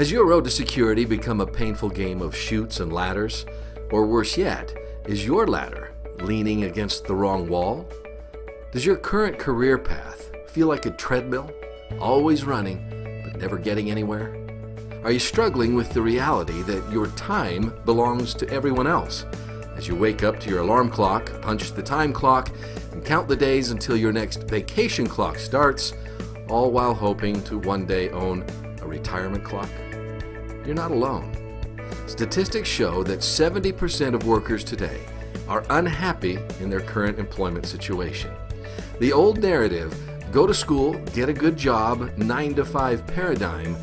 Has your road to security become a painful game of chutes and ladders? Or worse yet, is your ladder leaning against the wrong wall? Does your current career path feel like a treadmill, always running, but never getting anywhere? Are you struggling with the reality that your time belongs to everyone else? As you wake up to your alarm clock, punch the time clock, and count the days until your next vacation clock starts, all while hoping to one day own a retirement clock? You're not alone. Statistics show that 70% of workers today are unhappy in their current employment situation. The old narrative, go to school, get a good job, 9-to-5 paradigm,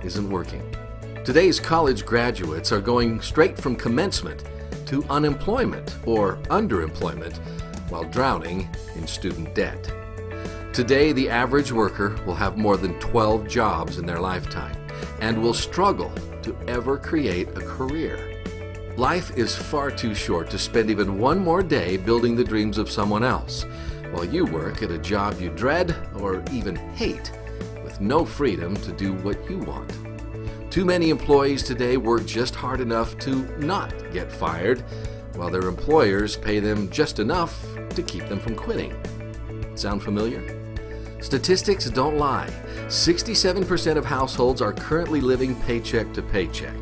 isn't working. Today's college graduates are going straight from commencement to unemployment or underemployment while drowning in student debt. Today, the average worker will have more than 12 jobs in their lifetime and will struggle to ever create a career. Life is far too short to spend even one more day building the dreams of someone else, while you work at a job you dread or even hate, with no freedom to do what you want. Too many employees today work just hard enough to not get fired, while their employers pay them just enough to keep them from quitting. Sound familiar? Statistics don't lie. 67% of households are currently living paycheck to paycheck.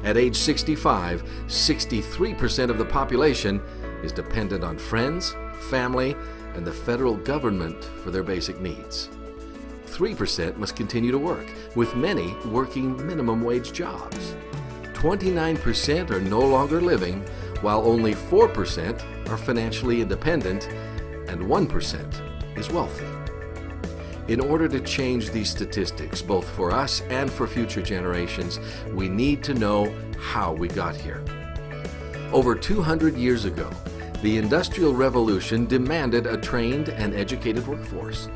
At age 65, 63% of the population is dependent on friends, family, and the federal government for their basic needs. 3% must continue to work, with many working minimum wage jobs. 29% are no longer living, while only 4% are financially independent, and 1% is wealthy. In order to change these statistics, both for us and for future generations, we need to know how we got here. Over 200 years ago, the Industrial Revolution demanded a trained and educated workforce.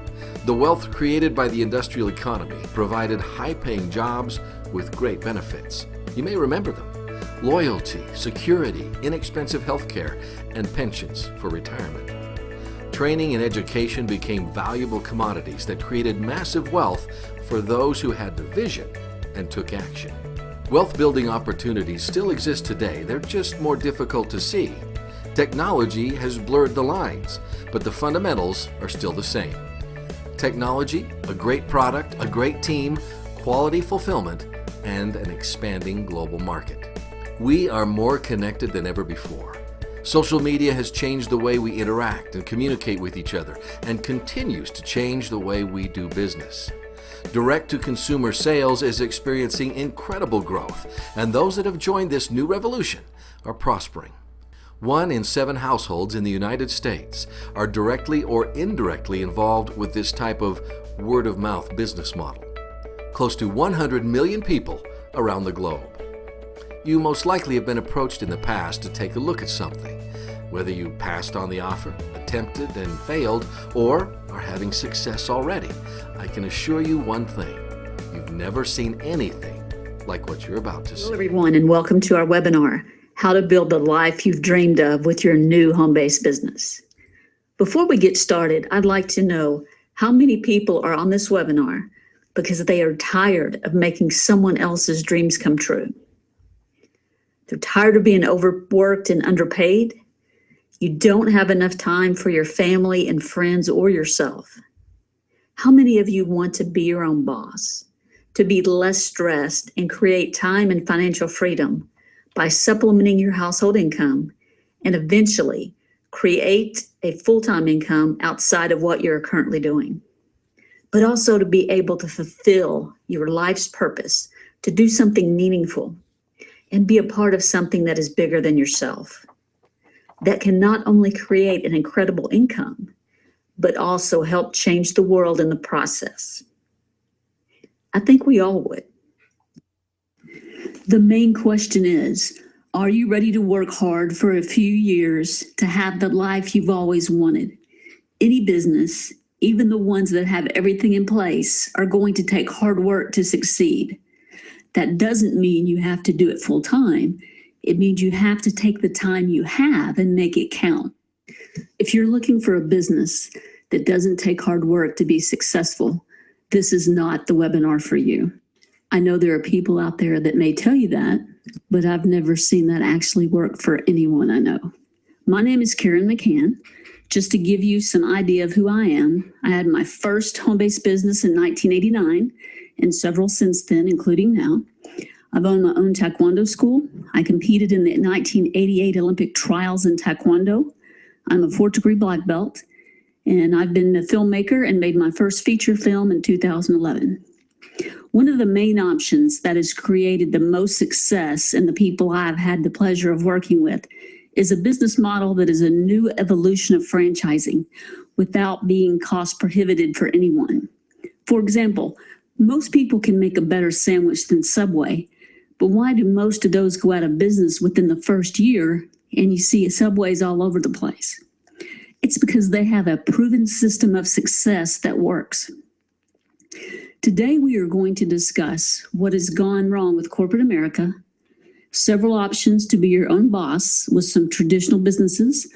The wealth created by the industrial economy provided high-paying jobs with great benefits. You may remember them: loyalty, security, inexpensive health care, and pensions for retirement. Training and education became valuable commodities that created massive wealth for those who had the vision and took action. Wealth-building opportunities still exist today. They're just more difficult to see. Technology has blurred the lines, but the fundamentals are still the same. Technology, a great product, a great team, quality fulfillment, and an expanding global market. We are more connected than ever before. Social media has changed the way we interact and communicate with each other and continues to change the way we do business. Direct-to-consumer sales is experiencing incredible growth, and those that have joined this new revolution are prospering. 1 in 7 households in the United States are directly or indirectly involved with this type of word-of-mouth business model. Close to 100 million people around the globe. You most likely have been approached in the past to take a look at something, whether you passed on the offer, attempted and failed, or are having success already. I can assure you one thing: you've never seen anything like what you're about to see. Hello everyone, and welcome to our webinar, How to Build the Life You've Dreamed of with Your New Home-Based Business. Before we get started, I'd like to know how many people are on this webinar because they are tired of making someone else's dreams come true. They're tired of being overworked and underpaid. You don't have enough time for your family and friends or yourself. How many of you want to be your own boss, to be less stressed and create time and financial freedom by supplementing your household income and eventually create a full-time income outside of what you're currently doing, but also to be able to fulfill your life's purpose, to do something meaningful and be a part of something that is bigger than yourself, that can not only create an incredible income, but also help change the world in the process? I think we all would. The main question is, are you ready to work hard for a few years to have the life you've always wanted? Any business, even the ones that have everything in place, are going to take hard work to succeed. That doesn't mean you have to do it full time. It means you have to take the time you have and make it count. If you're looking for a business that doesn't take hard work to be successful, this is not the webinar for you. I know there are people out there that may tell you that, but I've never seen that actually work for anyone I know. My name is Karen McCann. Just to give you some idea of who I am, I had my first home-based business in 1989 and several since then, including now. I've owned my own Taekwondo school. I competed in the 1988 Olympic trials in Taekwondo. I'm a 4th-degree black belt, and I've been a filmmaker and made my first feature film in 2011. One of the main options that has created the most success in the people I've had the pleasure of working with is a business model that is a new evolution of franchising without being cost prohibitive for anyone. For example, most people can make a better sandwich than Subway, but why do most of those go out of business within the first year and you see Subways all over the place? It's because they have a proven system of success that works. Today, we are going to discuss what has gone wrong with corporate America, several options to be your own boss with some traditional businesses,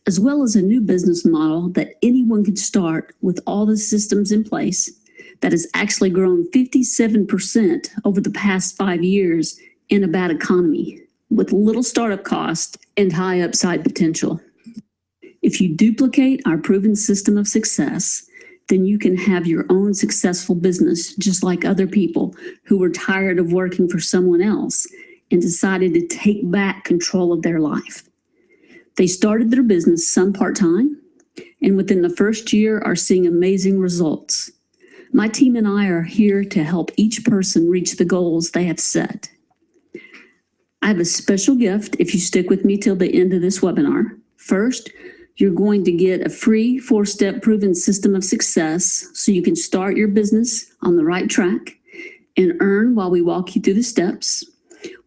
as well as a new business model that anyone can start with all the systems in place that has actually grown 57% over the past 5 years in a bad economy with little startup cost and high upside potential. If you duplicate our proven system of success, then you can have your own successful business just like other people who were tired of working for someone else and decided to take back control of their life. They started their business some part-time, and within the first year are seeing amazing results. My team and I are here to help each person reach the goals they have set. I have a special gift if you stick with me till the end of this webinar. First, you're going to get a free 4-step proven system of success so you can start your business on the right track and earn while we walk you through the steps.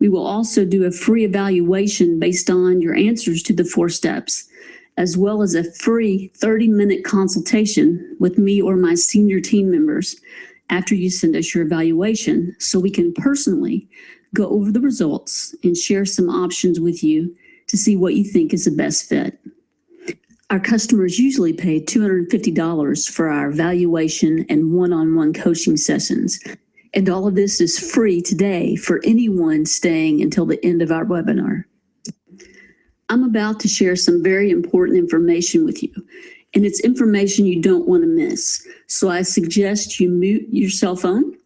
We will also do a free evaluation based on your answers to the 4 steps, as well as a free 30-minute consultation with me or my senior team members after you send us your evaluation so we can personally go over the results and share some options with you to see what you think is the best fit. Our customers usually pay $250 for our evaluation and one-on-one coaching sessions. And all of this is free today for anyone staying until the end of our webinar. I'm about to share some very important information with you, and it's information you don't want to miss. So I suggest you mute your cell phone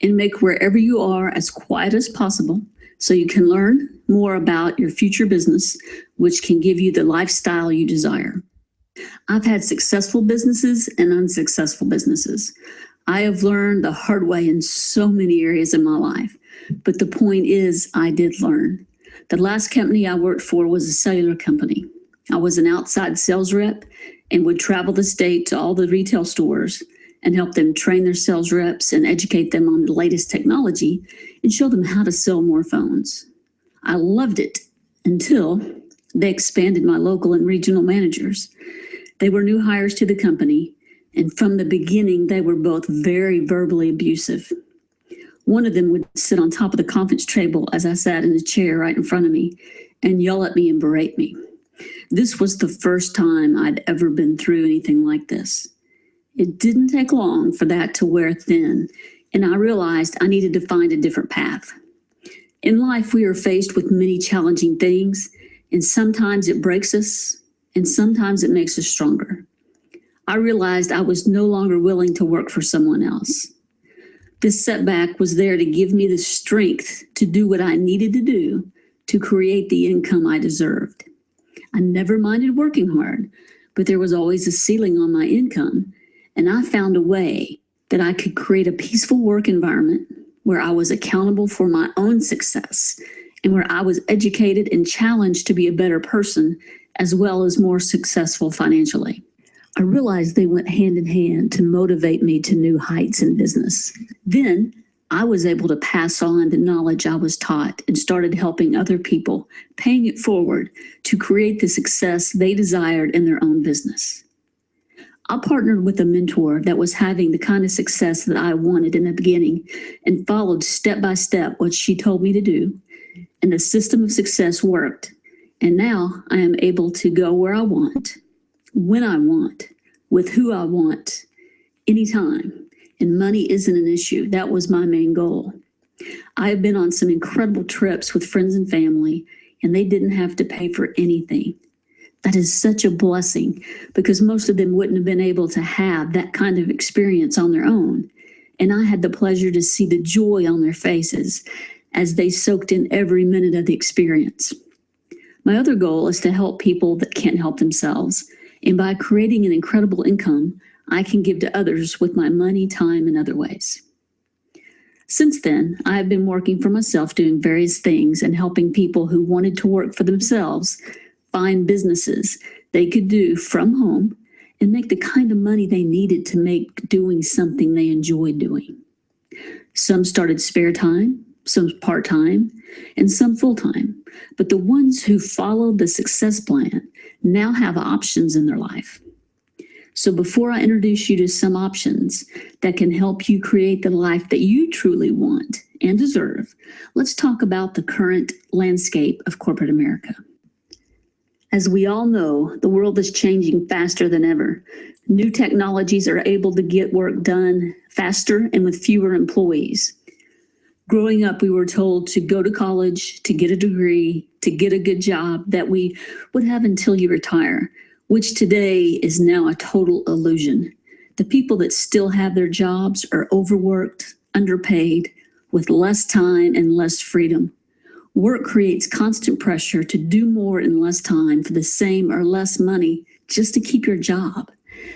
and make wherever you are as quiet as possible so you can learn more about your future business, which can give you the lifestyle you desire. I've had successful businesses and unsuccessful businesses. I have learned the hard way in so many areas in my life, but the point is I did learn. The last company I worked for was a cellular company. I was an outside sales rep and would travel the state to all the retail stores and help them train their sales reps and educate them on the latest technology and show them how to sell more phones. I loved it until they expanded my local and regional managers. They were new hires to the company, and from the beginning, they were both very verbally abusive. One of them would sit on top of the conference table as I sat in a chair right in front of me and yell at me and berate me. This was the first time I'd ever been through anything like this. It didn't take long for that to wear thin, and I realized I needed to find a different path. In life, we are faced with many challenging things, and sometimes it breaks us, and sometimes it makes us stronger. I realized I was no longer willing to work for someone else. This setback was there to give me the strength to do what I needed to do to create the income I deserved. I never minded working hard, but there was always a ceiling on my income, and I found a way that I could create a peaceful work environment where I was accountable for my own success and where I was educated and challenged to be a better person as well as more successful financially. I realized they went hand in hand to motivate me to new heights in business. Then I was able to pass on the knowledge I was taught and started helping other people, paying it forward to create the success they desired in their own business. I partnered with a mentor that was having the kind of success that I wanted in the beginning and followed step by step what she told me to do, and the system of success worked. And now I am able to go where I want, when I want, with who I want, anytime. And money isn't an issue. That was my main goal. I have been on some incredible trips with friends and family, and they didn't have to pay for anything. That is such a blessing because most of them wouldn't have been able to have that kind of experience on their own. And I had the pleasure to see the joy on their faces as they soaked in every minute of the experience. My other goal is to help people that can't help themselves. And by creating an incredible income, I can give to others with my money, time, and other ways. Since then, I have been working for myself doing various things and helping people who wanted to work for themselves find businesses they could do from home and make the kind of money they needed to make doing something they enjoyed doing. Some started spare time, some part-time, and some full-time. But the ones who followed the success plan now have options in their life. So before I introduce you to some options that can help you create the life that you truly want and deserve, let's talk about the current landscape of corporate America. As we all know, the world is changing faster than ever. New technologies are able to get work done faster and with fewer employees. Growing up, we were told to go to college, to get a degree, to get a good job that we would have until you retire, which today is now a total illusion. The people that still have their jobs are overworked, underpaid, with less time and less freedom. Work creates constant pressure to do more in less time for the same or less money just to keep your job.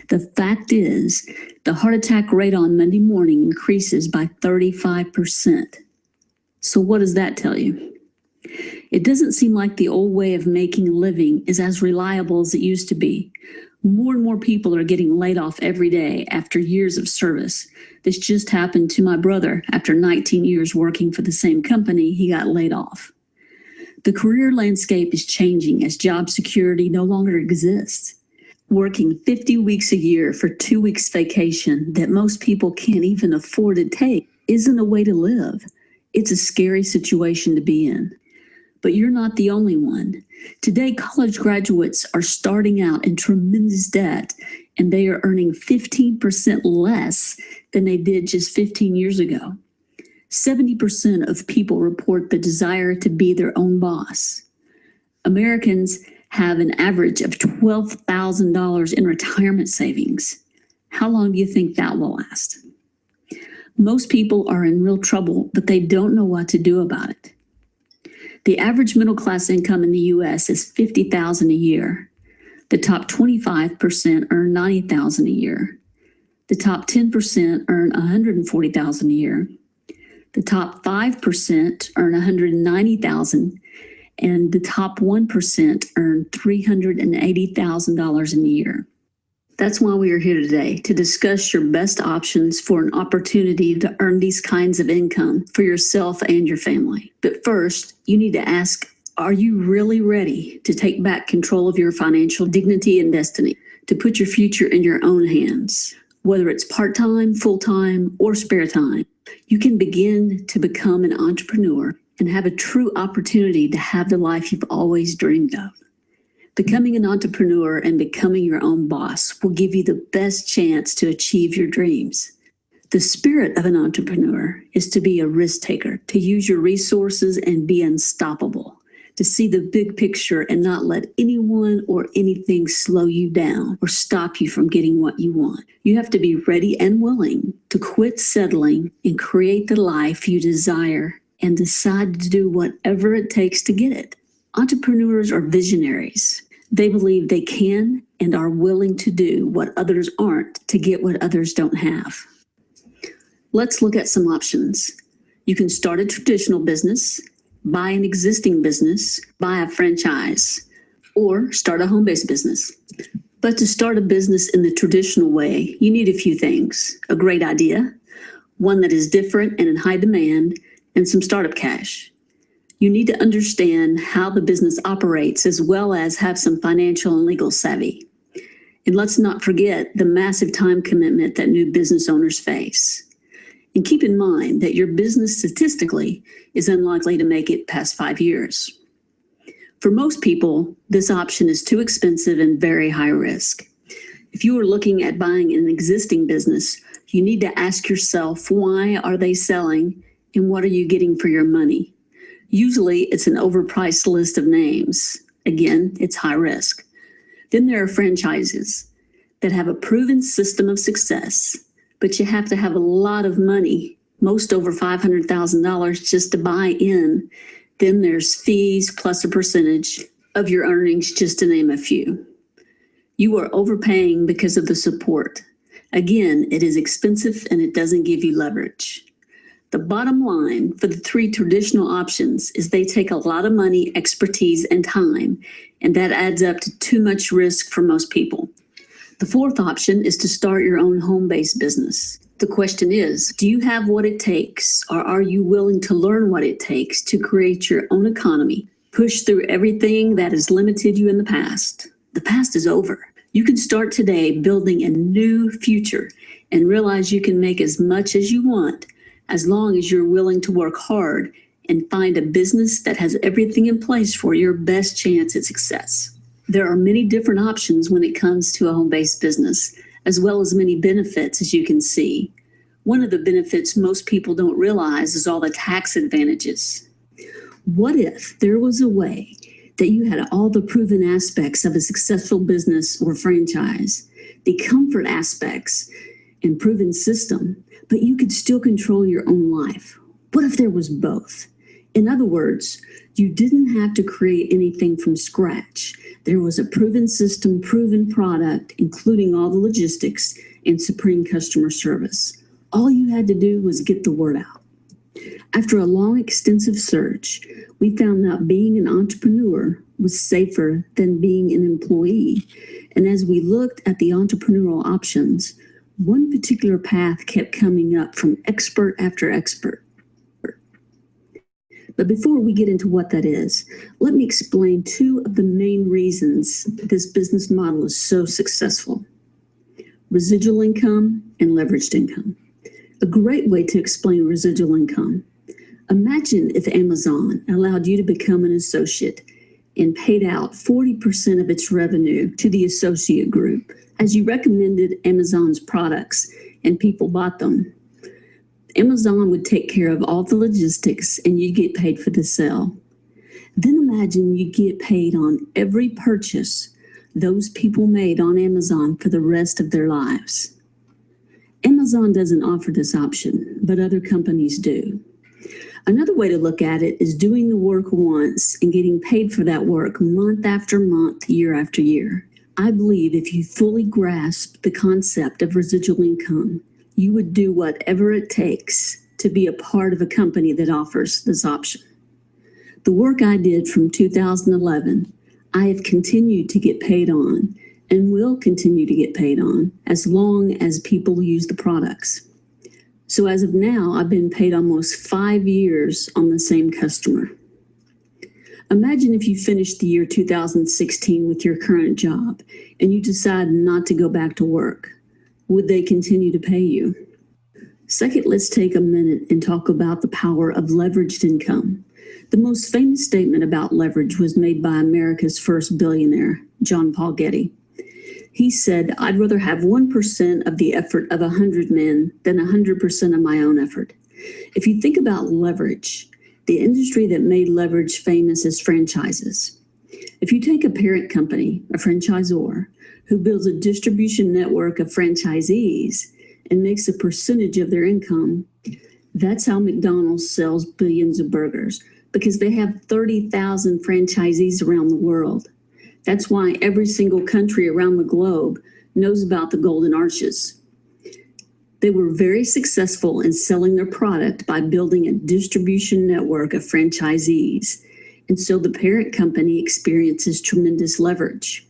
The fact is, the heart attack rate on Monday morning increases by 35%. So what does that tell you? It doesn't seem like the old way of making a living is as reliable as it used to be. More and more people are getting laid off every day after years of service. This just happened to my brother. After 19 years working for the same company, he got laid off. The career landscape is changing as job security no longer exists. Working 50 weeks a year for 2 weeks vacation that most people can't even afford to take isn't a way to live. It's a scary situation to be in. But you're not the only one. Today, college graduates are starting out in tremendous debt, and they are earning 15% less than they did just 15 years ago. 70% of people report the desire to be their own boss. Americans have an average of $12,000 in retirement savings. How long do you think that will last? Most people are in real trouble, but they don't know what to do about it. The average middle class income in the U.S. is $50,000 a year. The top 25% earn $90,000 a year. The top 10% earn $140,000 a year. The top 5% earn $190,000, and the top 1% earn $380,000 in a year. That's why we are here today, to discuss your best options for an opportunity to earn these kinds of income for yourself and your family. But first, you need to ask, are you really ready to take back control of your financial dignity and destiny, to put your future in your own hands? Whether it's part-time, full-time, or spare time, you can begin to become an entrepreneur and have a true opportunity to have the life you've always dreamed of. Becoming an entrepreneur and becoming your own boss will give you the best chance to achieve your dreams. The spirit of an entrepreneur is to be a risk taker, to use your resources and be unstoppable, to see the big picture and not let anyone or anything slow you down or stop you from getting what you want. You have to be ready and willing to quit settling and create the life you desire and decide to do whatever it takes to get it. Entrepreneurs are visionaries. They believe they can and are willing to do what others aren't to get what others don't have. Let's look at some options. You can start a traditional business, buy an existing business, buy a franchise, or start a home-based business. But to start a business in the traditional way, you need a few things: a great idea, one that is different and in high demand, and some startup cash. You need to understand how the business operates as well as have some financial and legal savvy. And let's not forget the massive time commitment that new business owners face. And keep in mind that your business statistically is unlikely to make it past 5 years. For most people, this option is too expensive and very high risk. If you are looking at buying an existing business, you need to ask yourself, why are they selling And what are you getting for your money? Usually it's an overpriced list of names. Again, it's high risk. Then there are franchises that have a proven system of success, but you have to have a lot of money, most over $500,000 just to buy in. Then there's fees plus a percentage of your earnings, just to name a few. You are overpaying because of the support. Again, it is expensive and it doesn't give you leverage. The bottom line for the three traditional options is they take a lot of money, expertise, and time, and that adds up to too much risk for most people. The fourth option is to start your own home-based business. The question is, do you have what it takes, or are you willing to learn what it takes to create your own economy? Push through everything that has limited you in the past. The past is over. You can start today building a new future and realize you can make as much as you want as long as you're willing to work hard and find a business that has everything in place for your best chance at success. There are many different options when it comes to a home-based business, as well as many benefits, as you can see. One of the benefits most people don't realize is all the tax advantages. What if there was a way that you had all the proven aspects of a successful business or franchise, the comfort aspects and proven system, but you could still control your own life? What if there was both? In other words, you didn't have to create anything from scratch. There was a proven system, proven product, including all the logistics and supreme customer service. All you had to do was get the word out. After a long, extensive search, we found that being an entrepreneur was safer than being an employee. And as we looked at the entrepreneurial options, one particular path kept coming up from expert after expert. But before we get into what that is, let me explain two of the main reasons this business model is so successful: residual income and leveraged income. A great way to explain residual income: imagine if Amazon allowed you to become an associate and paid out 40% of its revenue to the associate group as you recommended Amazon's products and people bought them. Amazon would take care of all the logistics and you get paid for the sale. Then imagine you get paid on every purchase those people made on Amazon for the rest of their lives. Amazon doesn't offer this option, but other companies do. Another way to look at it is doing the work once and getting paid for that work month after month, year after year. I believe if you fully grasp the concept of residual income, you would do whatever it takes to be a part of a company that offers this option. The work I did from 2011, I have continued to get paid on and will continue to get paid on as long as people use the products. So as of now, I've been paid almost 5 years on the same customer. Imagine if you finished the year 2016 with your current job and you decide not to go back to work. Would they continue to pay you? Second, let's take a minute and talk about the power of leveraged income. The most famous statement about leverage was made by America's first billionaire, John Paul Getty. He said, "I'd rather have 1% of the effort of 100 men than 100% of my own effort." If you think about leverage, the industry that made leverage famous is franchises. If you take a parent company, a franchisor, who builds a distribution network of franchisees and makes a percentage of their income, that's how McDonald's sells billions of burgers, because they have 30,000 franchisees around the world. That's why every single country around the globe knows about the Golden Arches. They were very successful in selling their product by building a distribution network of franchisees. And so the parent company experiences tremendous leverage.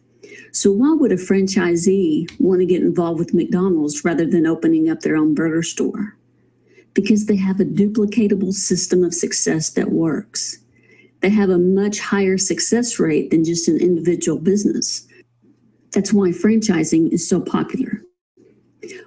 So why would a franchisee want to get involved with McDonald's rather than opening up their own burger store? Because they have a duplicatable system of success that works. They have a much higher success rate than just an individual business. That's why franchising is so popular.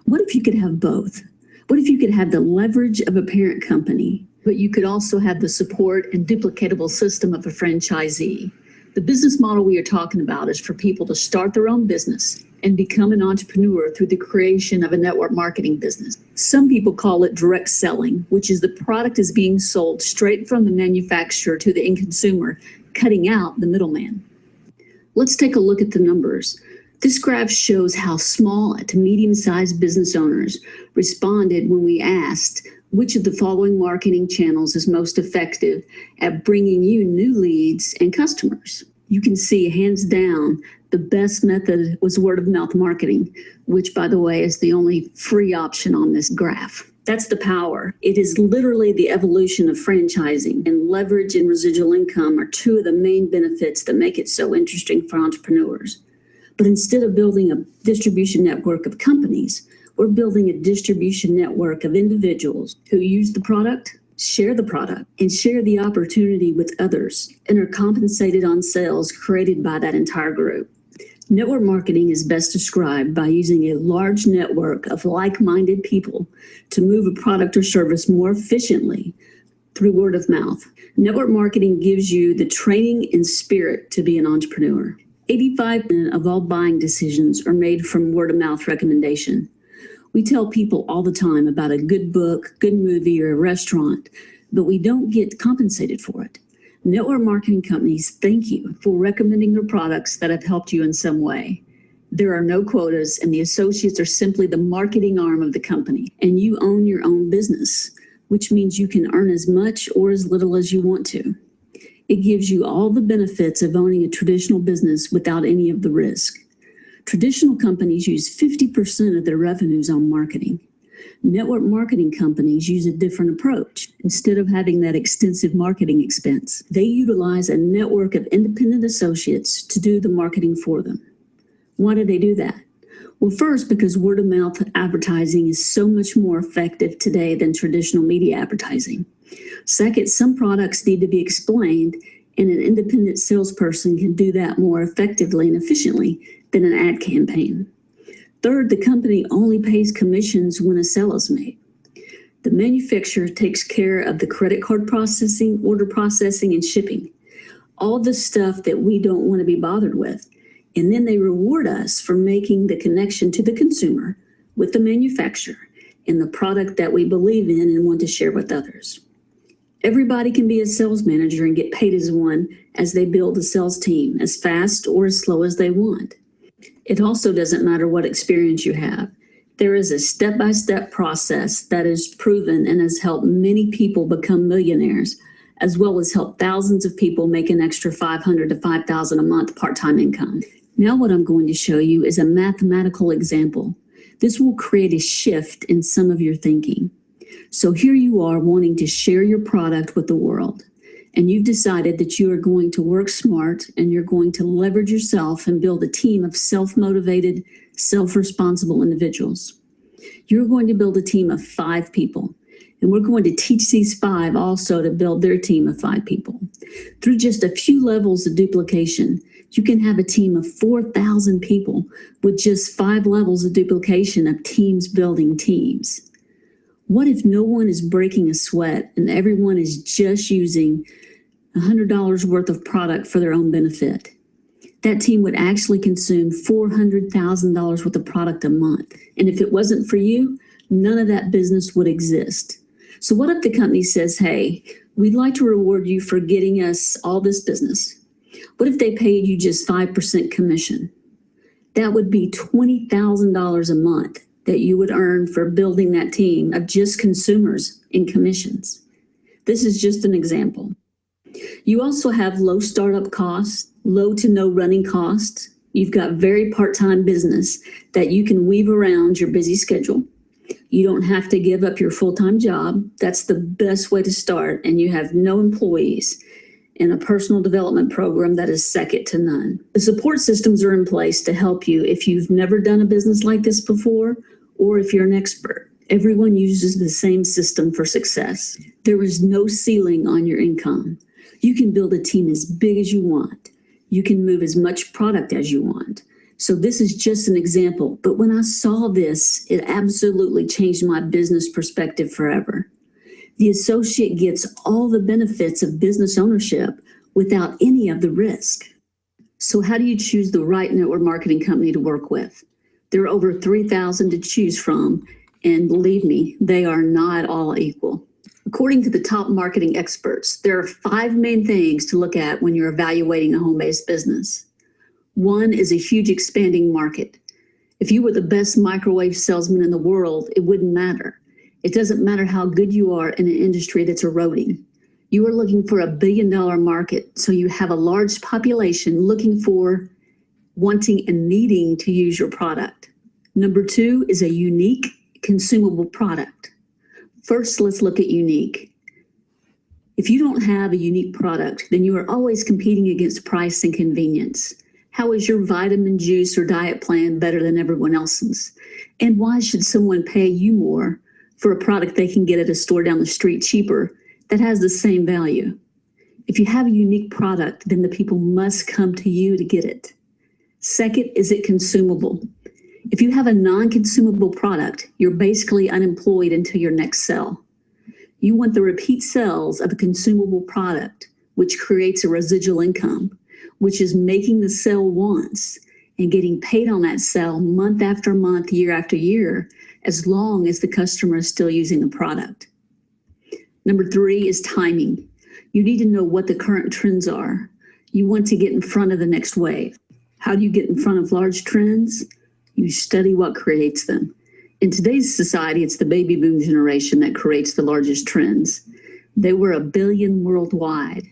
What if you could have both? What if you could have the leverage of a parent company, but you could also have the support and duplicatable system of a franchisee? The business model we are talking about is for people to start their own business, and become an entrepreneur through the creation of a network marketing business. Some people call it direct selling, which is the product is being sold straight from the manufacturer to the end consumer, cutting out the middleman. Let's take a look at the numbers. This graph shows how small to medium-sized business owners responded when we asked which of the following marketing channels is most effective at bringing you new leads and customers. You can see hands down the best method was word of mouth marketing, which, by the way, is the only free option on this graph. That's the power. It is literally the evolution of franchising, and leverage and residual income are two of the main benefits that make it so interesting for entrepreneurs. But instead of building a distribution network of companies, we're building a distribution network of individuals who use the product, share the product, and share the opportunity with others, and are compensated on sales created by that entire group. Network marketing is best described by using a large network of like-minded people to move a product or service more efficiently through word of mouth. Network marketing gives you the training and spirit to be an entrepreneur. 85% of all buying decisions are made from word of mouth recommendation. We tell people all the time about a good book, good movie, or a restaurant, but we don't get compensated for it. Network marketing companies thank you for recommending their products that have helped you in some way. There are no quotas, and the associates are simply the marketing arm of the company, and you own your own business, which means you can earn as much or as little as you want to. It gives you all the benefits of owning a traditional business without any of the risk. Traditional companies use 50% of their revenues on marketing. Network marketing companies use a different approach. Instead of having that extensive marketing expense, they utilize a network of independent associates to do the marketing for them. Why do they do that? Well, first, because word of mouth advertising is so much more effective today than traditional media advertising. Second, some products need to be explained, and an independent salesperson can do that more effectively and efficiently than an ad campaign. Third, the company only pays commissions when a sale is made. The manufacturer takes care of the credit card processing, order processing, and shipping. All the stuff that we don't want to be bothered with. And then they reward us for making the connection to the consumer with the manufacturer and the product that we believe in and want to share with others. Everybody can be a sales manager and get paid as one as they build a sales team as fast or as slow as they want. It also doesn't matter what experience you have. There is a step-by-step process that is proven and has helped many people become millionaires, as well as help thousands of people make an extra $500 to $5,000 a month part-time income. Now what I'm going to show you is a mathematical example. This will create a shift in some of your thinking. So here you are wanting to share your product with the world, and you've decided that you are going to work smart and you're going to leverage yourself and build a team of self-motivated, self-responsible individuals. You're going to build a team of 5 people, and we're going to teach these 5 also to build their team of 5 people. Through just a few levels of duplication, you can have a team of 4,000 people with just 5 levels of duplication of teams building teams. What if no one is breaking a sweat and everyone is just using $100 worth of product for their own benefit? That team would actually consume $400,000 worth of product a month. And if it wasn't for you, none of that business would exist. So what if the company says, hey, we'd like to reward you for getting us all this business. What if they paid you just 5% commission? That would be $20,000 a month that you would earn for building that team of just consumers in commissions. This is just an example. You also have low startup costs, low to no running costs. You've got very part-time business that you can weave around your busy schedule. You don't have to give up your full-time job. That's the best way to start, and you have no employees and a personal development program that is second to none. The support systems are in place to help you if you've never done a business like this before, or if you're an expert. Everyone uses the same system for success. There is no ceiling on your income. You can build a team as big as you want. You can move as much product as you want. So this is just an example, but when I saw this, it absolutely changed my business perspective forever. The associate gets all the benefits of business ownership without any of the risk. So how do you choose the right network marketing company to work with? There are over 3,000 to choose from, and believe me, they are not all equal. According to the top marketing experts, there are 5 main things to look at when you're evaluating a home-based business. 1 is a huge expanding market. If you were the best microwave salesman in the world, it wouldn't matter. It doesn't matter how good you are in an industry that's eroding. You are looking for $1 billion market, so you have a large population looking for, wanting, and needing to use your product. Number 2 is a unique, consumable product. First, let's look at unique. If you don't have a unique product, then you are always competing against price and convenience. How is your vitamin juice or diet plan better than everyone else's? And why should someone pay you more for a product they can get at a store down the street cheaper that has the same value? If you have a unique product, then the people must come to you to get it. Second, is it consumable? If you have a non-consumable product, you're basically unemployed until your next sale. You want the repeat sales of a consumable product, which creates a residual income, which is making the sale once and getting paid on that sale month after month, year after year, as long as the customer is still using the product. Number 3 is timing. You need to know what the current trends are. You want to get in front of the next wave. How do you get in front of large trends? You study what creates them. In today's society, it's the baby boom generation that creates the largest trends. They were 1 billion worldwide.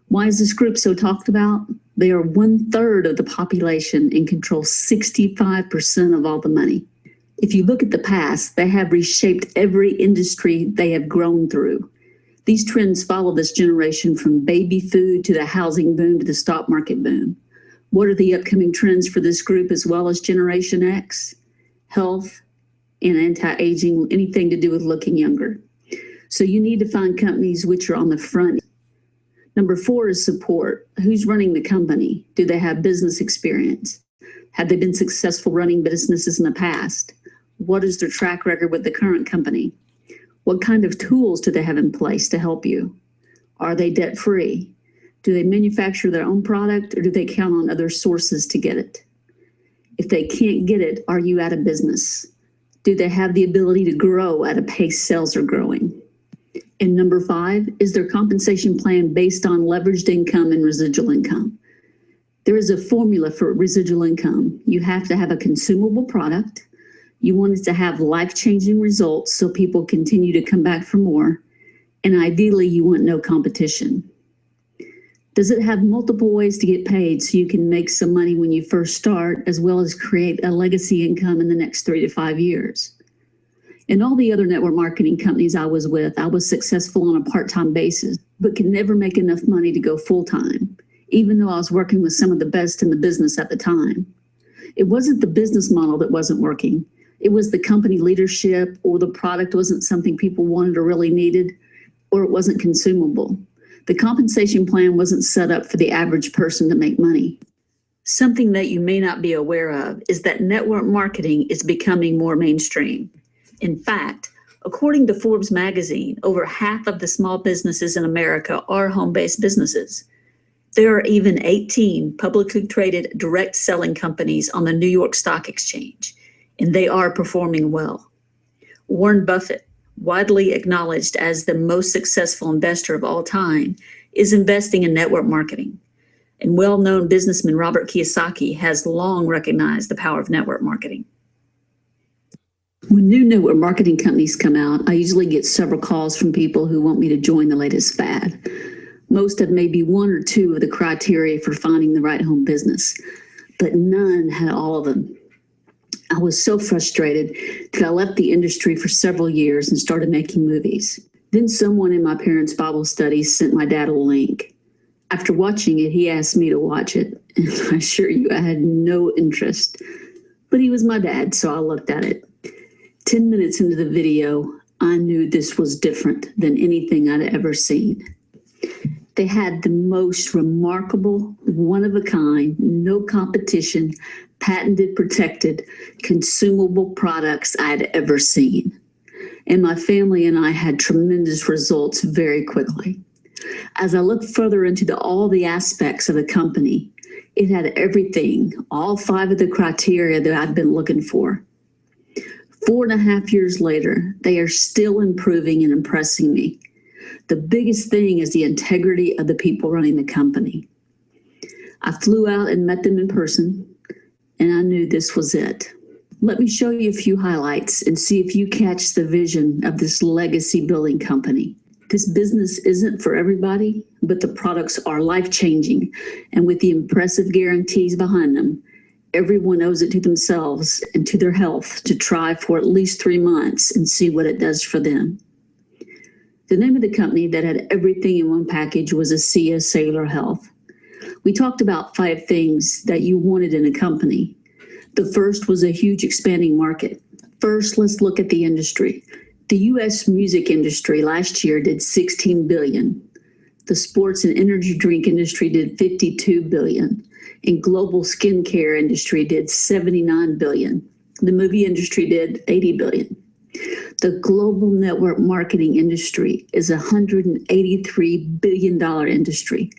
Why is this group so talked about? They are 1/3 of the population and control 65% of all the money. If you look at the past, they have reshaped every industry they have grown through. These trends follow this generation from baby food to the housing boom to the stock market boom. What are the upcoming trends for this group as well as Generation X? Health and anti-aging, anything to do with looking younger. So you need to find companies which are on the front. Number 4 is support. Who's running the company? Do they have business experience? Have they been successful running businesses in the past? What is their track record with the current company? What kind of tools do they have in place to help you? Are they debt-free? Do they manufacture their own product, or do they count on other sources to get it? If they can't get it, are you out of business? Do they have the ability to grow at a pace sales are growing? And number 5, is their compensation plan based on leveraged income and residual income? There is a formula for residual income. You have to have a consumable product. You want it to have life-changing results so people continue to come back for more. And ideally, you want no competition. Does it have multiple ways to get paid so you can make some money when you first start, as well as create a legacy income in the next 3 to 5 years? In all the other network marketing companies I was with, I was successful on a part-time basis, but could never make enough money to go full-time, even though I was working with some of the best in the business at the time. It wasn't the business model that wasn't working. It was the company leadership, or the product wasn't something people wanted or really needed, or it wasn't consumable. The compensation plan wasn't set up for the average person to make money. Something that you may not be aware of is that network marketing is becoming more mainstream. In fact, according to Forbes magazine, over half of the small businesses in America are home-based businesses. There are even 18 publicly traded direct selling companies on the New York Stock Exchange, and they are performing well. Warren Buffett, widely acknowledged as the most successful investor of all time, is investing in network marketing. And well-known businessman Robert Kiyosaki has long recognized the power of network marketing. When new network marketing companies come out, I usually get several calls from people who want me to join the latest fad. Most have maybe 1 or 2 of the criteria for finding the right home business, but none had all of them. I was so frustrated that I left the industry for several years and started making movies. Then someone in my parents' Bible study sent my dad a link. After watching it, he asked me to watch it, and I assure you I had no interest. But he was my dad, so I looked at it. 10 minutes into the video, I knew this was different than anything I'd ever seen. They had the most remarkable, one-of-a-kind, no competition, patented, protected, consumable products I'd ever seen. And my family and I had tremendous results very quickly. As I looked further into all the aspects of the company, It had everything, all 5 of the criteria that I've been looking for. 4.5 years later, they are still improving and impressing me. The biggest thing is the integrity of the people running the company. I flew out and met them in person, and I knew this was it. Let me show you a few highlights and see if you catch the vision of this legacy building company. This business isn't for everybody, but the products are life-changing, and with the impressive guarantees behind them, everyone owes it to themselves and to their health to try for at least 3 months and see what it does for them. The name of the company that had everything in one package was ASEA Cellular Health. We talked about 5 things that you wanted in a company. The first was a huge expanding market. First, let's look at the industry. The U.S. music industry last year did $16 billion. The sports and energy drink industry did $52 billion. And global skincare industry did $79 billion. The movie industry did $80 billion. The global network marketing industry is a $183 billion industry.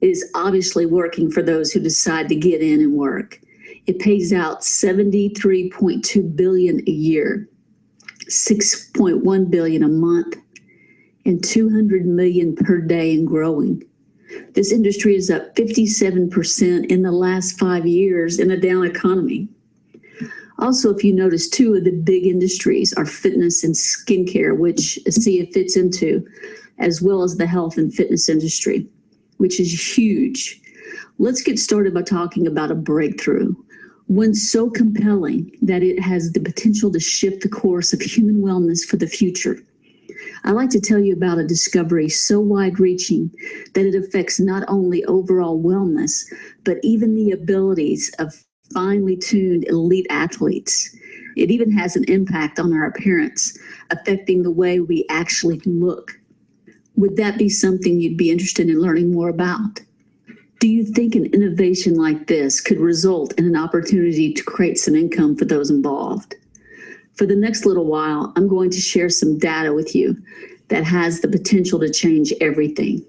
It is obviously working for those who decide to get in and work. It pays out $73.2 billion a year, $6.1 billion a month, and $200 million per day and growing. This industry is up 57% in the last 5 years in a down economy. Also, if you notice, 2 of the big industries are fitness and skincare, which ASEA fits into, as well as the health and fitness industry, which is huge. Let's get started by talking about a breakthrough, one so compelling that it has the potential to shift the course of human wellness for the future. I'd like to tell you about a discovery so wide-reaching that it affects not only overall wellness, but even the abilities of finely tuned elite athletes. It even has an impact on our appearance, affecting the way we actually look. Would that be something you'd be interested in learning more about? Do you think an innovation like this could result in an opportunity to create some income for those involved? For the next little while, I'm going to share some data with you that has the potential to change everything.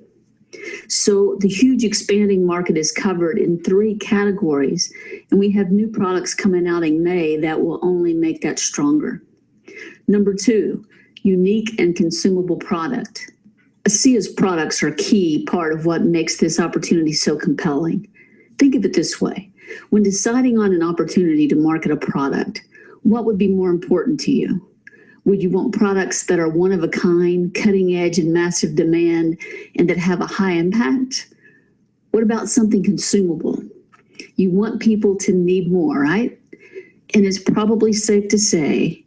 So the huge expanding market is covered in 3 categories, and we have new products coming out in May that will only make that stronger. Number 2, unique and consumable product. ASEA's products are a key part of what makes this opportunity so compelling. Think of it this way. When deciding on an opportunity to market a product, what would be more important to you? Would you want products that are one of a kind, cutting edge and massive demand, and that have a high impact? What about something consumable? You want people to need more, right? And it's probably safe to say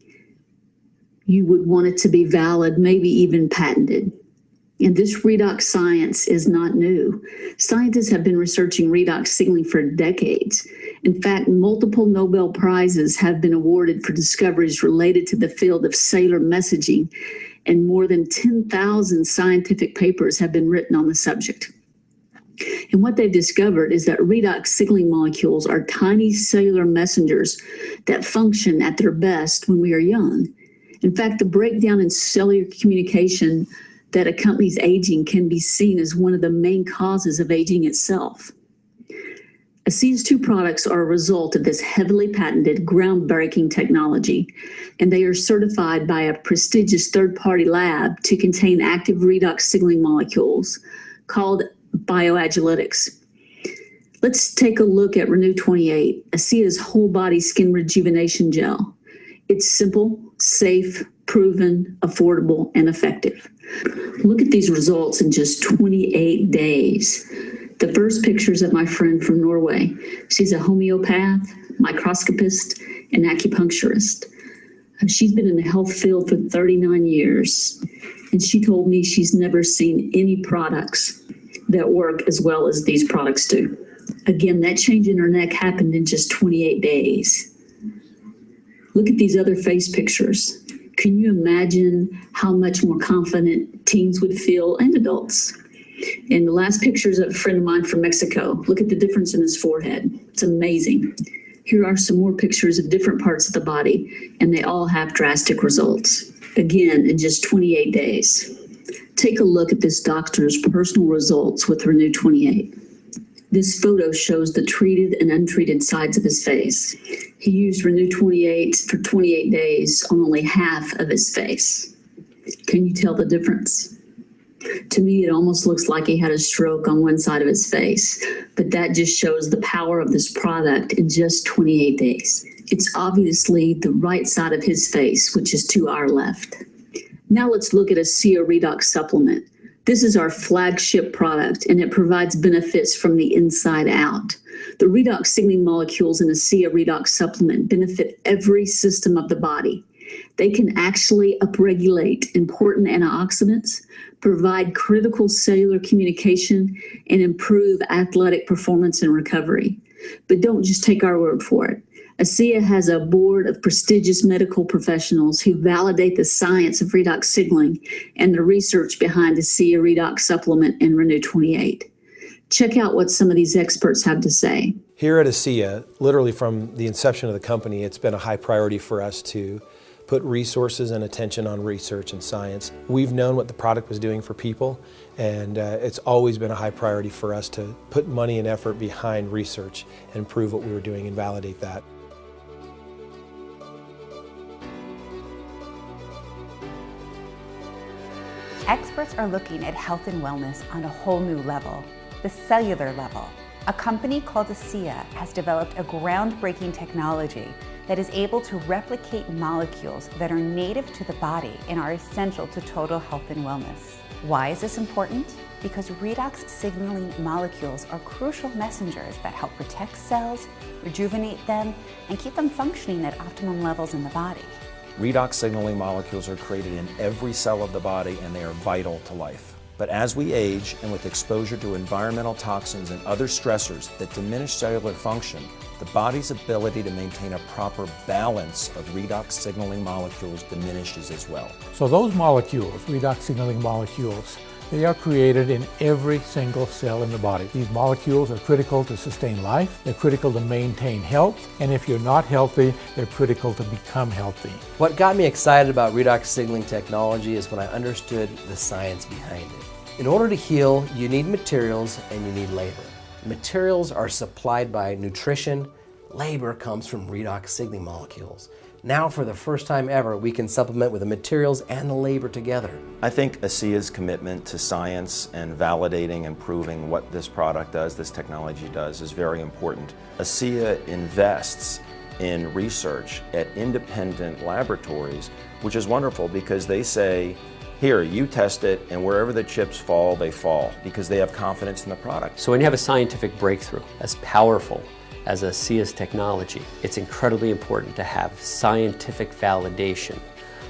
you would want it to be valid, maybe even patented. And this redox science is not new. Scientists have been researching redox signaling for decades. In fact, multiple Nobel Prizes have been awarded for discoveries related to the field of cellular messaging, and more than 10,000 scientific papers have been written on the subject. And what they've discovered is that redox signaling molecules are tiny cellular messengers that function at their best when we are young. In fact, the breakdown in cellular communication that accompanies aging can be seen as one of the main causes of aging itself. ASEA's 2 products are a result of this heavily patented, groundbreaking technology, and they are certified by a prestigious third-party lab to contain active redox signaling molecules called BioAgilytix. Let's take a look at Renew 28, ASEA's whole body skin rejuvenation gel. It's simple, safe, proven, affordable, and effective. Look at these results in just 28 days. The first picture is of my friend from Norway. She's a homeopath, microscopist, and acupuncturist. She's been in the health field for 39 years, and she told me she's never seen any products that work as well as these products do. Again, that change in her neck happened in just 28 days. Look at these other face pictures. Can you imagine how much more confident teens would feel, and adults? And the last picture is of a friend of mine from Mexico. Look at the difference in his forehead. It's amazing. Here are some more pictures of different parts of the body, and they all have drastic results. Again, in just 28 days. Take a look at this doctor's personal results with Renew 28. This photo shows the treated and untreated sides of his face. He used Renew 28 for 28 days on only half of his face. Can you tell the difference? To me, it almost looks like he had a stroke on one side of his face, but that just shows the power of this product in just 28 days. It's obviously the right side of his face, which is to our left. Now let's look at ASEA Redox supplement. This is our flagship product, and it provides benefits from the inside out. The redox signaling molecules in ASEA Redox supplement benefit every system of the body. They can actually upregulate important antioxidants, provide critical cellular communication, and improve athletic performance and recovery. But don't just take our word for it. ASEA has a board of prestigious medical professionals who validate the science of redox signaling and the research behind ASEA Redox supplement and Renew 28. Check out what some of these experts have to say. Here at ASEA, literally from the inception of the company, it's been a high priority for us to put resources and attention on research and science. We've known what the product was doing for people, and it's always been a high priority for us to put money and effort behind research and prove what we were doing and validate that. Experts are looking at health and wellness on a whole new level, the cellular level. A company called ASEA has developed a groundbreaking technology that is able to replicate molecules that are native to the body and are essential to total health and wellness. Why is this important? Because redox signaling molecules are crucial messengers that help protect cells, rejuvenate them, and keep them functioning at optimum levels in the body. Redox signaling molecules are created in every cell of the body, and they are vital to life. But as we age and with exposure to environmental toxins and other stressors that diminish cellular function, the body's ability to maintain a proper balance of redox signaling molecules diminishes as well. So those molecules, redox signaling molecules, they are created in every single cell in the body. These molecules are critical to sustain life, they're critical to maintain health, and if you're not healthy, they're critical to become healthy. What got me excited about redox signaling technology is when I understood the science behind it. In order to heal, you need materials and you need labor. Materials are supplied by nutrition, labor comes from redox signaling molecules. Now, for the first time ever, we can supplement with the materials and the labor together. I think ASEA's commitment to science and validating and proving what this product does, this technology does, is very important. ASEA invests in research at independent laboratories, which is wonderful because they say, here, you test it, and wherever the chips fall, they fall, because they have confidence in the product. So when you have a scientific breakthrough as powerful as ASEA's technology, it's incredibly important to have scientific validation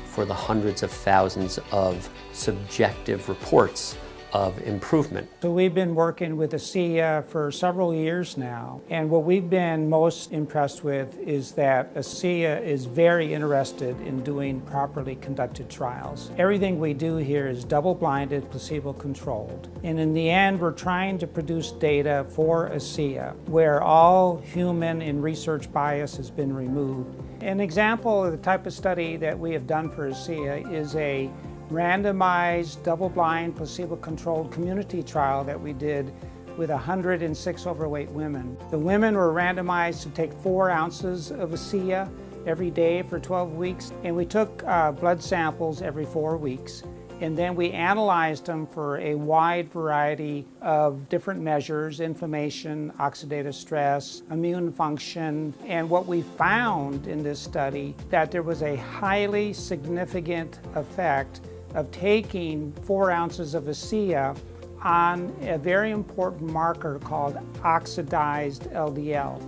for the hundreds of thousands of subjective reports of improvement. So we've been working with ASEA for several years now, and what we've been most impressed with is that ASEA is very interested in doing properly conducted trials. Everything we do here is double-blinded, placebo-controlled, and in the end we're trying to produce data for ASEA where all human and research bias has been removed. An example of the type of study that we have done for ASEA is a randomized, double-blind, placebo-controlled community trial that we did with 106 overweight women. The women were randomized to take 4 ounces of ASEA every day for 12 weeks, and we took blood samples every 4 weeks, and then we analyzed them for a wide variety of different measures: inflammation, oxidative stress, immune function. And what we found in this study, that there was a highly significant effect of taking 4 ounces of ASEA on a very important marker called oxidized LDL.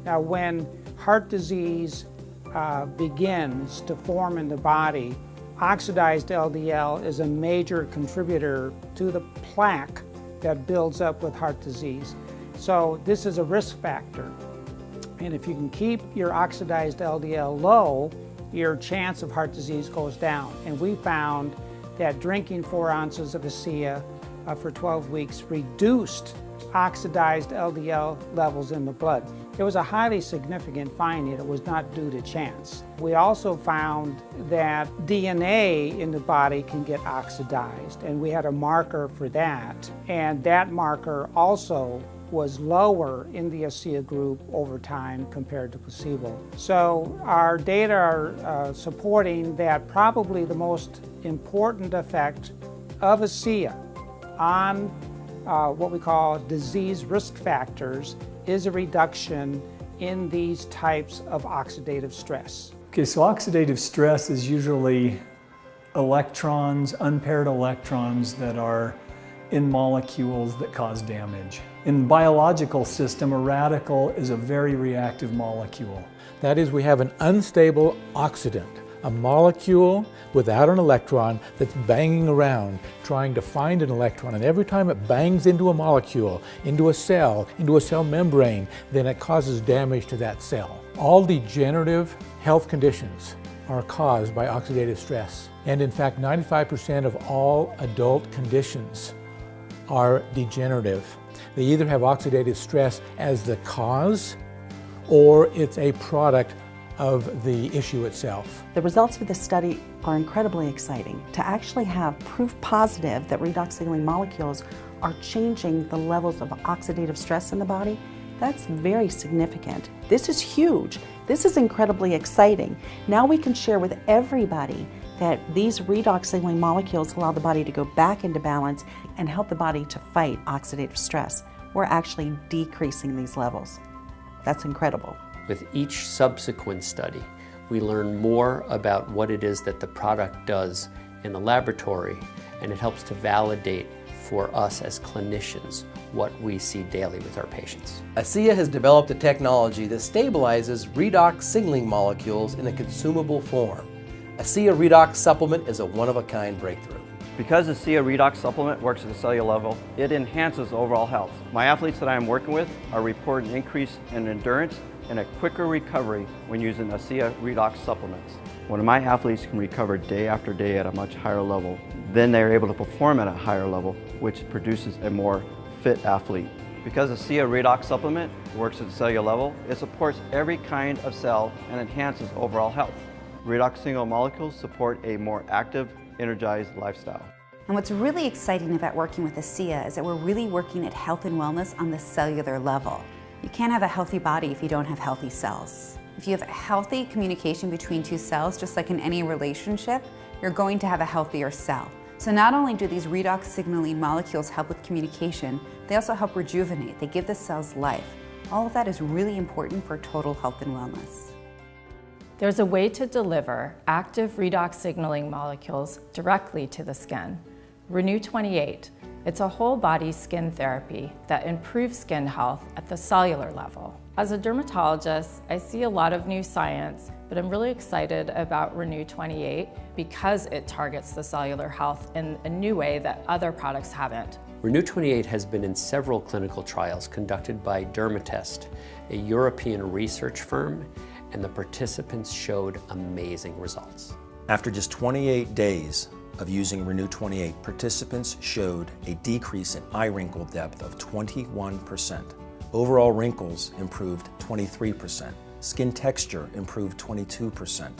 Now, when heart disease begins to form in the body, oxidized LDL is a major contributor to the plaque that builds up with heart disease. So this is a risk factor. And if you can keep your oxidized LDL low, your chance of heart disease goes down. And we found that drinking 4 ounces of ASEA for 12 weeks reduced oxidized LDL levels in the blood. It was a highly significant finding. It was not due to chance. We also found that DNA in the body can get oxidized, and we had a marker for that. And that marker also was lower in the ASEA group over time compared to placebo. So our data are supporting that probably the most important effect of ASEA on what we call disease risk factors is a reduction in these types of oxidative stress. Okay, so oxidative stress is usually electrons, unpaired electrons that are in molecules that cause damage. In the biological system, a radical is a very reactive molecule. That is, we have an unstable oxidant, a molecule without an electron that's banging around trying to find an electron, and every time it bangs into a molecule, into a cell membrane, then it causes damage to that cell. All degenerative health conditions are caused by oxidative stress, and in fact 95% of all adult conditions are degenerative. They either have oxidative stress as the cause or it's a product of the issue itself. The results of this study are incredibly exciting. To actually have proof positive that redox signaling molecules are changing the levels of oxidative stress in the body, that's very significant. This is huge. This is incredibly exciting. Now we can share with everybody that these redox signaling molecules allow the body to go back into balance and help the body to fight oxidative stress. We're actually decreasing these levels. That's incredible. With each subsequent study, we learn more about what it is that the product does in the laboratory, and it helps to validate for us as clinicians what we see daily with our patients. ASEA has developed a technology that stabilizes redox signaling molecules in a consumable form. ASEA Redox Supplement is a one-of-a-kind breakthrough. Because the ASEA Redox Supplement works at the cellular level, it enhances overall health. My athletes that I am working with are reporting an increase in endurance and a quicker recovery when using ASEA Redox supplements. When my athletes can recover day after day at a much higher level, then they're able to perform at a higher level, which produces a more fit athlete. Because ASEA Redox Supplement works at the cellular level, it supports every kind of cell and enhances overall health. Redox single molecules support a more active, energized lifestyle. And what's really exciting about working with ASEA is that we're really working at health and wellness on the cellular level. You can't have a healthy body if you don't have healthy cells. If you have healthy communication between two cells, just like in any relationship, you're going to have a healthier cell. So not only do these redox signaling molecules help with communication, they also help rejuvenate. They give the cells life. All of that is really important for total health and wellness. There's a way to deliver active redox signaling molecules directly to the skin. Renew 28. It's a whole body skin therapy that improves skin health at the cellular level. As a dermatologist, I see a lot of new science, but I'm really excited about Renew 28 because it targets the cellular health in a new way that other products haven't. Renew 28 has been in several clinical trials conducted by Dermatest, a European research firm, and the participants showed amazing results. After just 28 days of using Renew 28, participants showed a decrease in eye wrinkle depth of 21%. Overall wrinkles improved 23%. Skin texture improved 22%.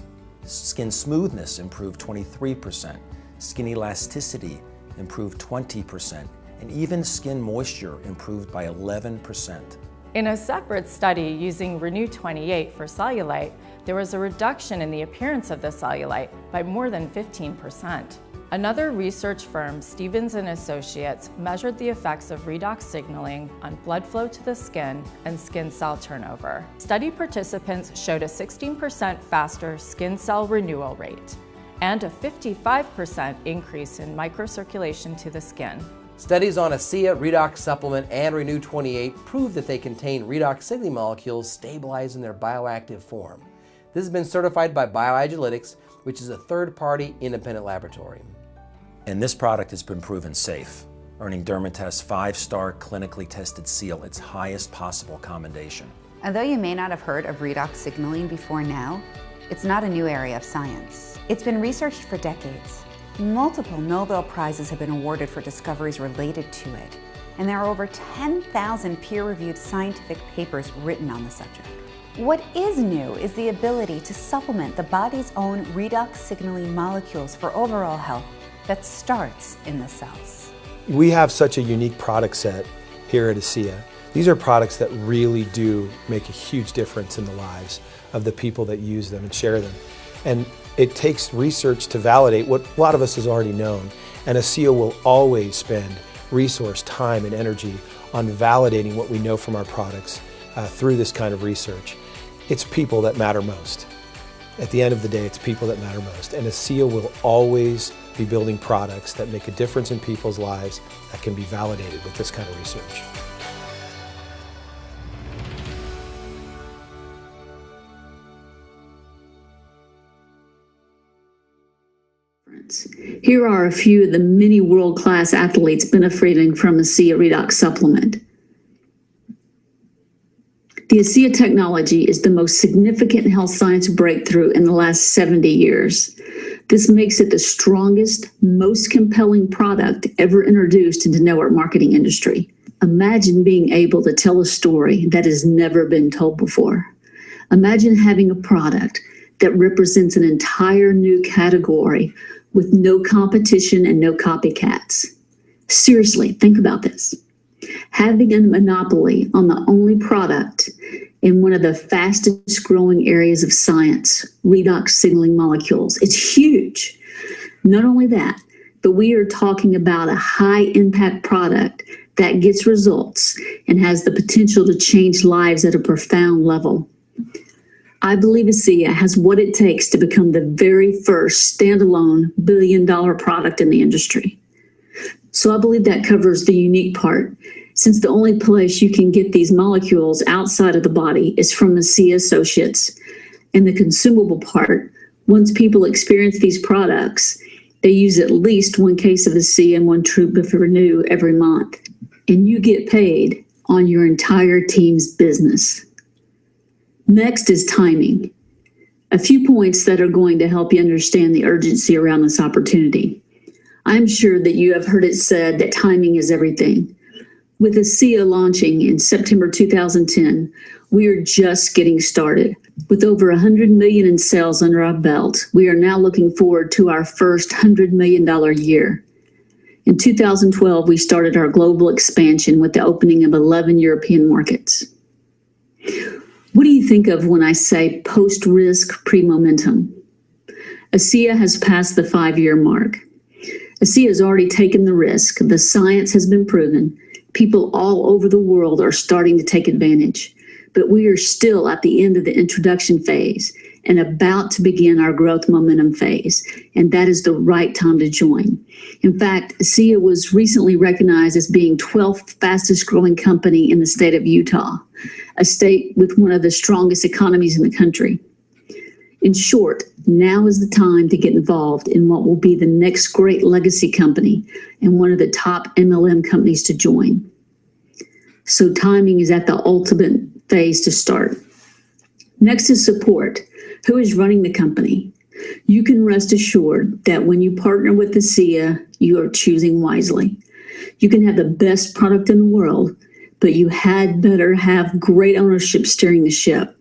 Skin smoothness improved 23%. Skin elasticity improved 20%. And even skin moisture improved by 11%. In a separate study using Renew 28 for cellulite, there was a reduction in the appearance of the cellulite by more than 15%. Another research firm, Stevens & Associates, measured the effects of redox signaling on blood flow to the skin and skin cell turnover. Study participants showed a 16% faster skin cell renewal rate and a 55% increase in microcirculation to the skin. Studies on ASEA Redox Supplement and Renew 28 prove that they contain redox signaling molecules stabilized in their bioactive form. This has been certified by BioAgilytix, which is a third-party independent laboratory. And this product has been proven safe, earning Dermatest's 5-star clinically tested seal, its highest possible commendation. Although you may not have heard of redox signaling before now, it's not a new area of science. It's been researched for decades. Multiple Nobel Prizes have been awarded for discoveries related to it, and there are over 10,000 peer-reviewed scientific papers written on the subject. What is new is the ability to supplement the body's own redox signaling molecules for overall health that starts in the cells. We have such a unique product set here at ASEA These are products that really do make a huge difference in the lives of the people that use them and share them. And it takes research to validate what a lot of us has already known. And ASEA will always spend resource, time, and energy on validating what we know from our products through this kind of research. It's people that matter most. At the end of the day, it's people that matter most. And ASEA will always be building products that make a difference in people's lives that can be validated with this kind of research. Here are a few of the many world-class athletes benefiting from ASEA Redox Supplement. The ASEA technology is the most significant health science breakthrough in the last 70 years. This makes it the strongest, most compelling product ever introduced into the network marketing industry. Imagine being able to tell a story that has never been told before. Imagine having a product that represents an entire new category with no competition and no copycats. Seriously, think about this. Having a monopoly on the only product in one of the fastest growing areas of science, redox signaling molecules, it's huge. Not only that, but we are talking about a high impact product that gets results and has the potential to change lives at a profound level. I believe ASEA has what it takes to become the very first standalone billion-dollar product in the industry. So I believe that covers the unique part, since the only place you can get these molecules outside of the body is from ASEA Associates. And the consumable part, once people experience these products, they use at least one case of ASEA and one tube of Renew every month. And you get paid on your entire team's business. Next is timing. A few points that are going to help you understand the urgency around this opportunity. I'm sure that you have heard it said that timing is everything. With ASEA launching in September 2010, we are just getting started. With over $100 million in sales under our belt, we are now looking forward to our first $100 million year. In 2012, we started our global expansion with the opening of 11 European markets. What do you think of when I say post-risk, pre-momentum? ASEA has passed the 5-year mark. ASEA has already taken the risk. The science has been proven. People all over the world are starting to take advantage. But we are still at the end of the introduction phase and about to begin our growth momentum phase. And that is the right time to join. In fact, ASEA was recently recognized as being 12th fastest growing company in the state of Utah, a state with one of the strongest economies in the country. In short, now is the time to get involved in what will be the next great legacy company and one of the top MLM companies to join. So timing is at the ultimate phase to start. Next is support. Who is running the company? You can rest assured that when you partner with ASEA, you are choosing wisely. You can have the best product in the world, but you had better have great ownership steering the ship.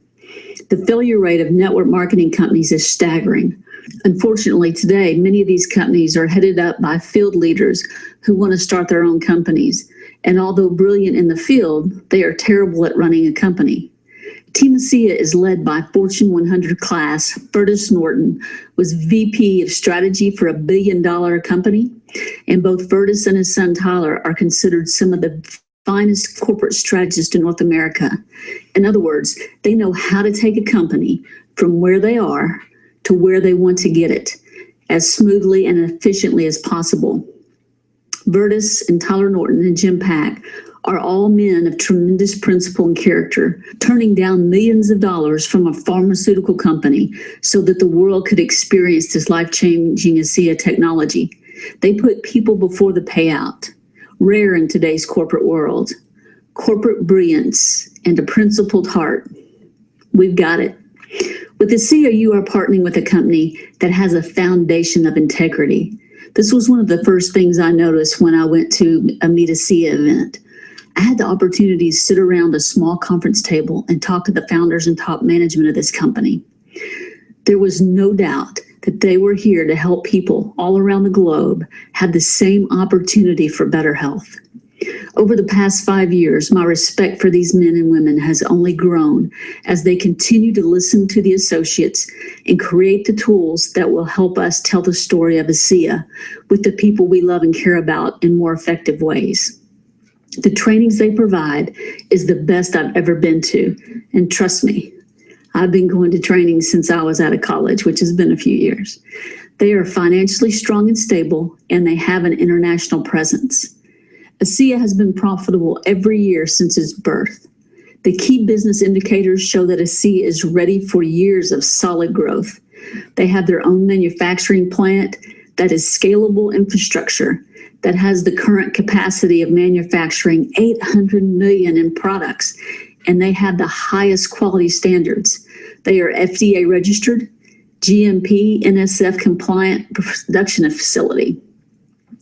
The failure rate of network marketing companies is staggering. Unfortunately, today, many of these companies are headed up by field leaders who want to start their own companies. And although brilliant in the field, they are terrible at running a company. Team ASEA is led by Fortune 100 class Furtis Norton, was VP of strategy for $1 billion company. And both Furtis and his son Tyler are considered some of the finest corporate strategists in North America. In other words, they know how to take a company from where they are to where they want to get it as smoothly and efficiently as possible. Furtis and Tyler Norton and Jim Pack are all men of tremendous principle and character, turning down millions of dollars from a pharmaceutical company so that the world could experience this life-changing ASEA technology. They put people before the payout, rare in today's corporate world. Corporate brilliance and a principled heart. We've got it. With ASEA, you are partnering with a company that has a foundation of integrity. This was one of the first things I noticed when I went to a Meet ASEA event. I had the opportunity to sit around a small conference table and talk to the founders and top management of this company. There was no doubt that they were here to help people all around the globe have the same opportunity for better health. Over the past 5 years, my respect for these men and women has only grown as they continue to listen to the associates and create the tools that will help us tell the story of ASEA with the people we love and care about in more effective ways. The trainings they provide is the best I've ever been to, and trust me, I've been going to training since I was out of college, which has been a few years. They are financially strong and stable, and they have an international presence. ASEA has been profitable every year since its birth. The key business indicators show that ASEA is ready for years of solid growth. They have their own manufacturing plant that is scalable infrastructure that has the current capacity of manufacturing 800 million in products, and they have the highest quality standards. They are FDA registered, GMP, NSF compliant production facility.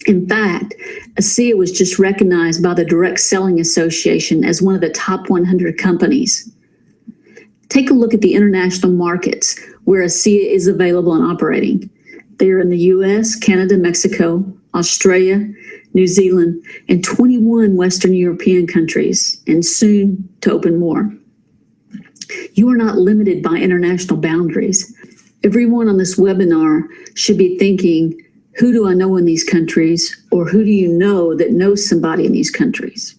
In fact, ASEA was just recognized by the Direct Selling Association as one of the top 100 companies. Take a look at the international markets where ASEA is available and operating. They are in the US, Canada, Mexico, Australia, New Zealand, and 21 Western European countries, and soon to open more. You are not limited by international boundaries. Everyone on this webinar should be thinking, who do I know in these countries, or who do you know that knows somebody in these countries?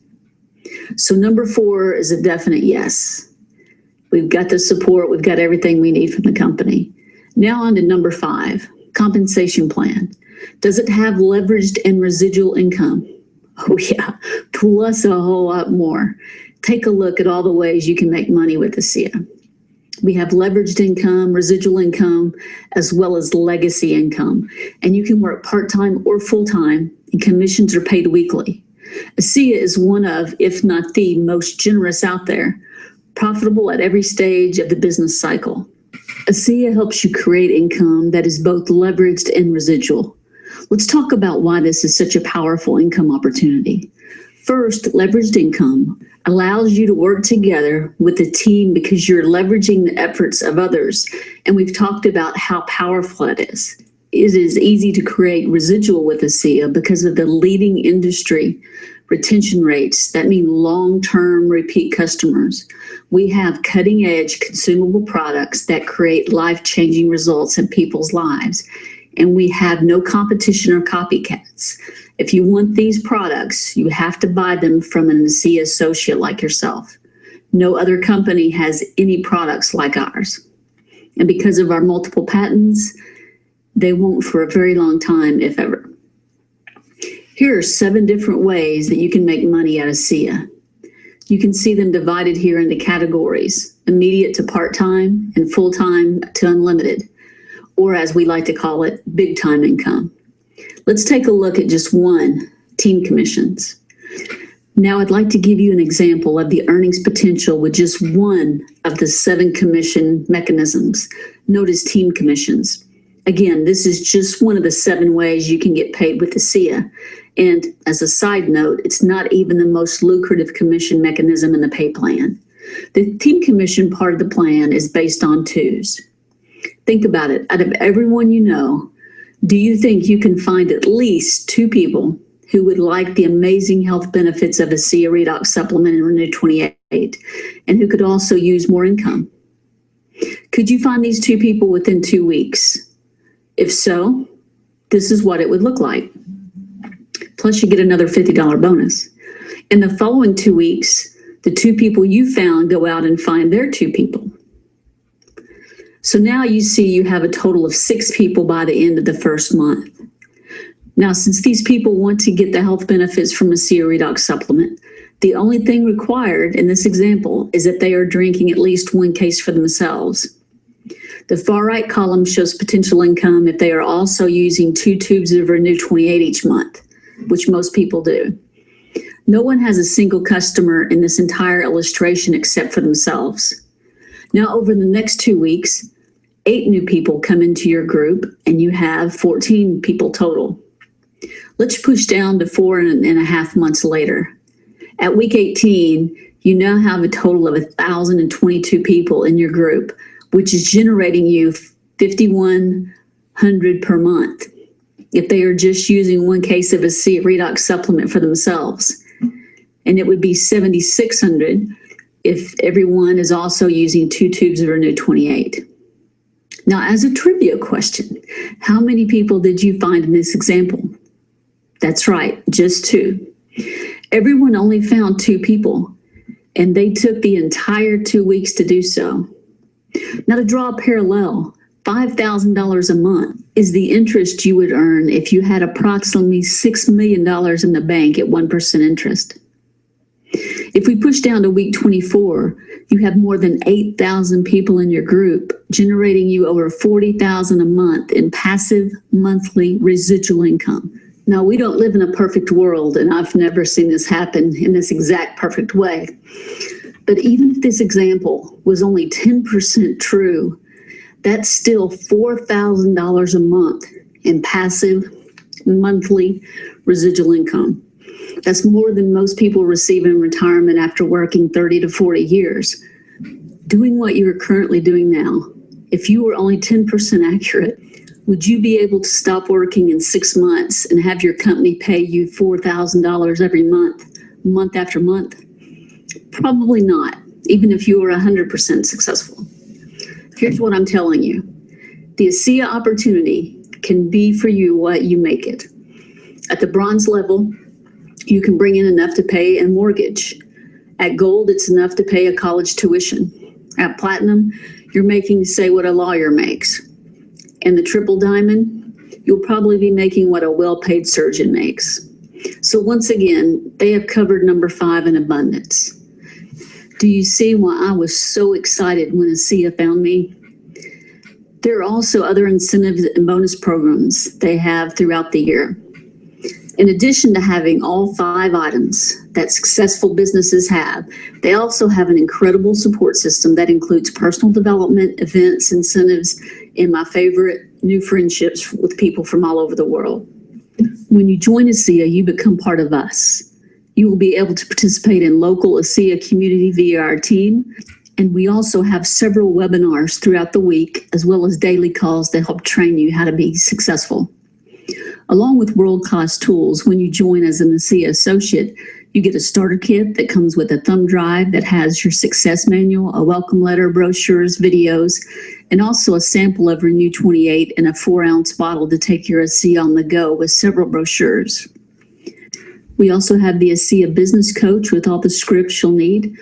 So number 4 is a definite yes. We've got the support, we've got everything we need from the company. Now on to number 5, compensation plan. Does it have leveraged and residual income? Oh yeah, plus a whole lot more. Take a look at all the ways you can make money with ASEA. We have leveraged income, residual income, as well as legacy income. And you can work part-time or full-time, and commissions are paid weekly. ASEA is one of, if not the most generous out there, profitable at every stage of the business cycle. ASEA helps you create income that is both leveraged and residual. Let's talk about why this is such a powerful income opportunity. First, leveraged income allows you to work together with a team because you're leveraging the efforts of others. And we've talked about how powerful it is. It is easy to create residual with ASEA because of the leading industry retention rates. That mean long-term repeat customers. We have cutting-edge consumable products that create life-changing results in people's lives. And we have no competition or copycats. If you want these products, you have to buy them from an ASEA associate like yourself. No other company has any products like ours. And because of our multiple patents, they won't for a very long time, if ever. Here are 7 different ways that you can make money at ASEA. You can see them divided here into categories: immediate to part-time and full-time to unlimited, or as we like to call it, big-time income. Let's take a look at just one, team commissions. Now I'd like to give you an example of the earnings potential with just one of the 7 commission mechanisms, known as team commissions. Again, this is just one of the 7 ways you can get paid with ASEA. And as a side note, it's not even the most lucrative commission mechanism in the pay plan. The team commission part of the plan is based on 2s. Think about it. Out of everyone you know, do you think you can find at least 2 people who would like the amazing health benefits of ASEA Redox Supplement and Renew 28 and who could also use more income? Could you find these 2 people within 2 weeks? If so, this is what it would look like. Plus you get another $50 bonus. In the following 2 weeks, the 2 people you found go out and find their 2 people. So now you see you have a total of 6 people by the end of the first month. Now, since these people want to get the health benefits from ASEA Redox Supplement, the only thing required in this example is that they are drinking at least 1 case for themselves. The far right column shows potential income if they are also using 2 tubes of Renew 28 each month, which most people do. No one has a single customer in this entire illustration except for themselves. Now, over the next 2 weeks, 8 new people come into your group and you have 14 people total. Let's push down to 4.5 months later. At week 18, you now have a total of 1,022 people in your group, which is generating you $5,100 per month if they are just using 1 case of ASEA Redox Supplement for themselves. and it would be $7,600 if everyone is also using 2 tubes of Renew 28. Now, as a trivia question, how many people did you find in this example? That's right, just 2. Everyone only found 2 people, and they took the entire 2 weeks to do so. Now, to draw a parallel, $5,000 a month is the interest you would earn if you had approximately $6 million in the bank at 1% interest. If we push down to week 24, you have more than 8,000 people in your group, generating you over $40,000 a month in passive monthly residual income. Now, we don't live in a perfect world, and I've never seen this happen in this exact perfect way. But even if this example was only 10% true, that's still $4,000 a month in passive monthly residual income. That's more than most people receive in retirement after working 30 to 40 years. Doing what you're currently doing now, if you were only 10% accurate, would you be able to stop working in 6 months and have your company pay you $4,000 every month, month after month? Probably not, even if you were 100% successful. Here's what I'm telling you. The ASEA opportunity can be for you what you make it. At the bronze level, you can bring in enough to pay a mortgage. At gold, it's enough to pay a college tuition. At platinum, you're making, say, what a lawyer makes. And the triple diamond, you'll probably be making what a well-paid surgeon makes. So once again, they have covered number 5 in abundance. Do you see why I was so excited when ASEA found me? There are also other incentives and bonus programs they have throughout the year. In addition to having all 5 items that successful businesses have, they also have an incredible support system that includes personal development, events, incentives, and my favorite, new friendships with people from all over the world. When you join ASEA, you become part of us. You will be able to participate in local ASEA community via our team, and we also have several webinars throughout the week, as well as daily calls that help train you how to be successful. Along with world-class tools, when you join as an ASEA associate, you get a starter kit that comes with a thumb drive that has your success manual, a welcome letter, brochures, videos, and also a sample of Renew 28 in a 4-ounce bottle to take your ASEA on the go with several brochures. We also have the ASEA Business Coach with all the scripts you'll need,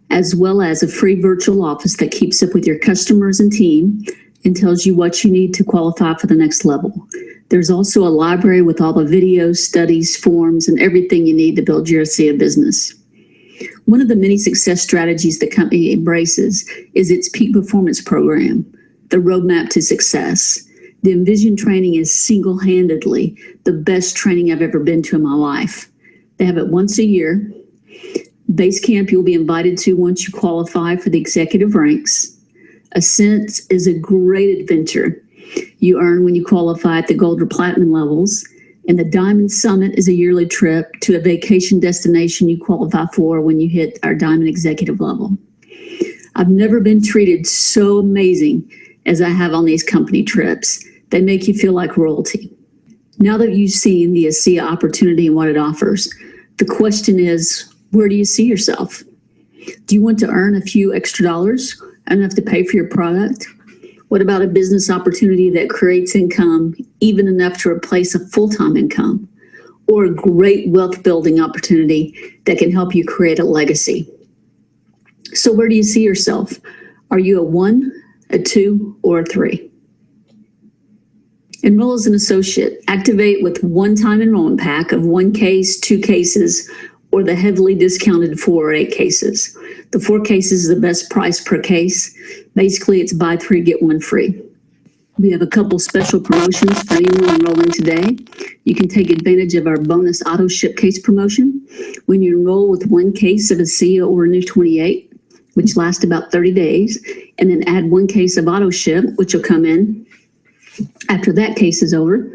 as well as a free virtual office that keeps up with your customers and team and tells you what you need to qualify for the next level. There's also a library with all the videos, studies, forms, and everything you need to build your ASEA business. One of the many success strategies the company embraces is its peak performance program, the roadmap to success. The Envision training is single-handedly the best training I've ever been to in my life. They have it once a year. Base camp you'll be invited to once you qualify for the executive ranks. Ascent is a great adventure you earn when you qualify at the gold or platinum levels. And the Diamond Summit is a yearly trip to a vacation destination you qualify for when you hit our Diamond executive level. I've never been treated so amazing as I have on these company trips. They make you feel like royalty. Now that you've seen the ASEA opportunity and what it offers, the question is, where do you see yourself? Do you want to earn a few extra dollars, enough to pay for your product? What about a business opportunity that creates income, even enough to replace a full-time income? Or a great wealth building opportunity that can help you create a legacy? So where do you see yourself? Are you a 1, a 2, or a 3? Enroll as an associate. Activate with one-time enrollment pack of 1 case, 2 cases, or the heavily discounted 4 or 8 cases. The 4 cases is the best price per case. Basically, it's buy 3, get 1 free. We have a couple special promotions for anyone enrolling today. You can take advantage of our bonus auto ship case promotion when you enroll with 1 case of ASEA or Renew 28, which lasts about 30 days, and then add 1 case of auto ship, which will come in. After that case is over,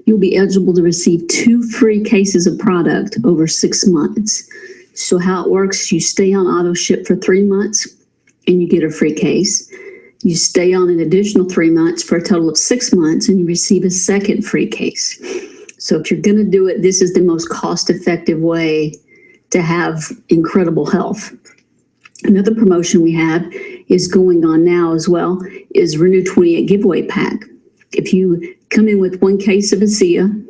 you'll be eligible to receive 2 free cases of product over 6 months. So how it works, you stay on auto ship for 3 months and you get a free case. You stay on an additional 3 months for a total of 6 months and you receive a second free case. So if you're going to do it, this is the most cost-effective way to have incredible health. Another promotion we have is going on now as well is Renew 28 giveaway pack. If you come in with 1 case of ASEA,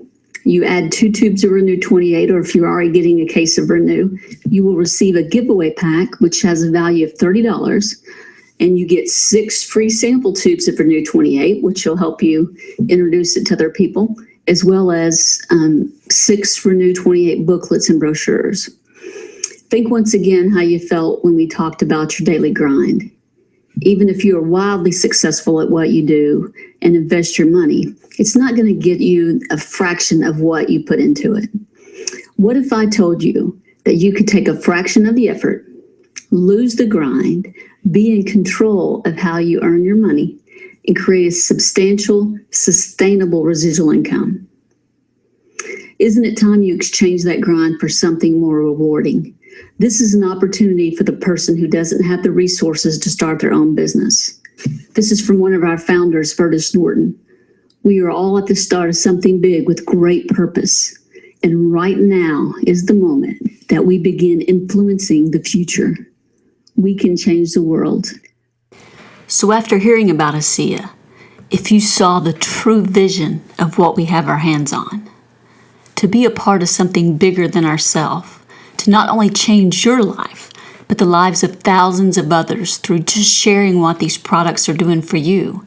you add 2 tubes of Renew 28, or if you're already getting a case of Renew, you will receive a giveaway pack, which has a value of $30. And you get 6 free sample tubes of Renew 28, which will help you introduce it to other people, as well as 6 Renew 28 booklets and brochures. Think once again how you felt when we talked about your daily grind. Even if you are wildly successful at what you do and invest your money, it's not going to get you a fraction of what you put into it. What if I told you that you could take a fraction of the effort, lose the grind, be in control of how you earn your money, and create a substantial, sustainable residual income? Isn't it time you exchange that grind for something more rewarding? This is an opportunity for the person who doesn't have the resources to start their own business. This is from one of our founders, Vertus Norton. We are all at the start of something big with great purpose. And right now is the moment that we begin influencing the future. We can change the world. So after hearing about ASEA, if you saw the true vision of what we have our hands on, to be a part of something bigger than ourselves, to not only change your life, but the lives of thousands of others through just sharing what these products are doing for you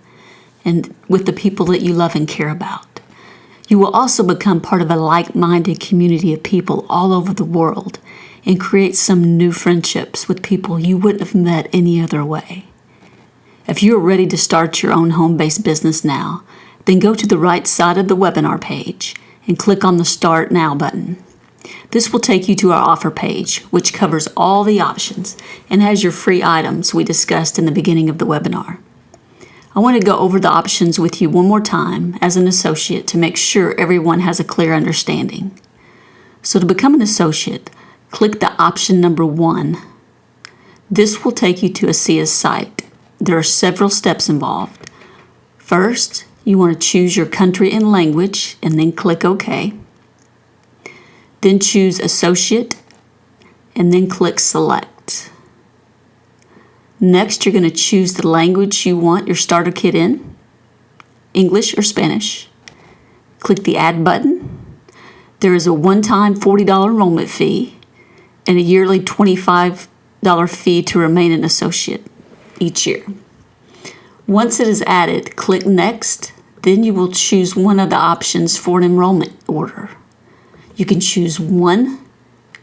and with the people that you love and care about. You will also become part of a like-minded community of people all over the world and create some new friendships with people you wouldn't have met any other way. If you are ready to start your own home-based business now, then go to the right side of the webinar page and click on the Start Now button. This will take you to our offer page, which covers all the options and has your free items we discussed in the beginning of the webinar. I want to go over the options with you one more time as an associate to make sure everyone has a clear understanding. So to become an associate, click the option number 1. This will take you to ASEA's site. There are several steps involved. First, you want to choose your country and language and then click OK. Then choose Associate and then click Select. Next, you're going to choose the language you want your starter kit in, English or Spanish. Click the Add button. There is a one-time $40 enrollment fee and a yearly $25 fee to remain an associate each year. Once it is added, click Next. Then you will choose one of the options for an enrollment order. You can choose 1,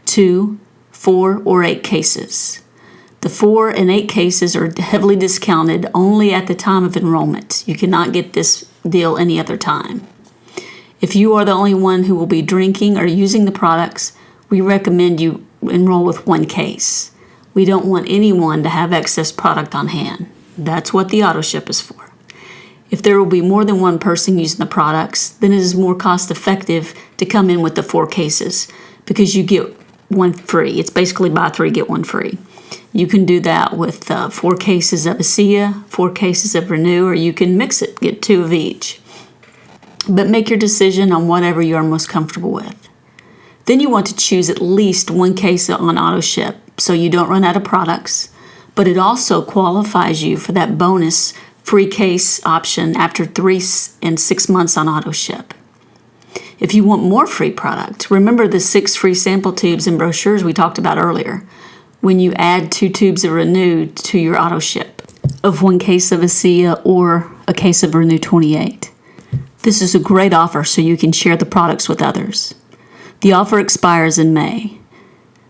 2, 4, or 8 cases. The 4 and 8 cases are heavily discounted only at the time of enrollment. You cannot get this deal any other time. If you are the only one who will be drinking or using the products, we recommend you enroll with 1 case. We don't want anyone to have excess product on hand. That's what the auto ship is for. If there will be more than one person using the products, then it is more cost effective to come in with the 4 cases because you get 1 free. It's basically buy 3, get 1 free. You can do that with 4 cases of ASEA, 4 cases of Renew, or you can mix it, get 2 of each. But make your decision on whatever you are most comfortable with. Then you want to choose at least 1 case on auto ship so you don't run out of products, but it also qualifies you for that bonus free case option after 3 and 6 months on auto ship. If you want more free product, remember the 6 free sample tubes and brochures we talked about earlier when you add 2 tubes of Renew to your auto ship of 1 case of ASEA or a case of Renew 28. This is a great offer so you can share the products with others. The offer expires in May.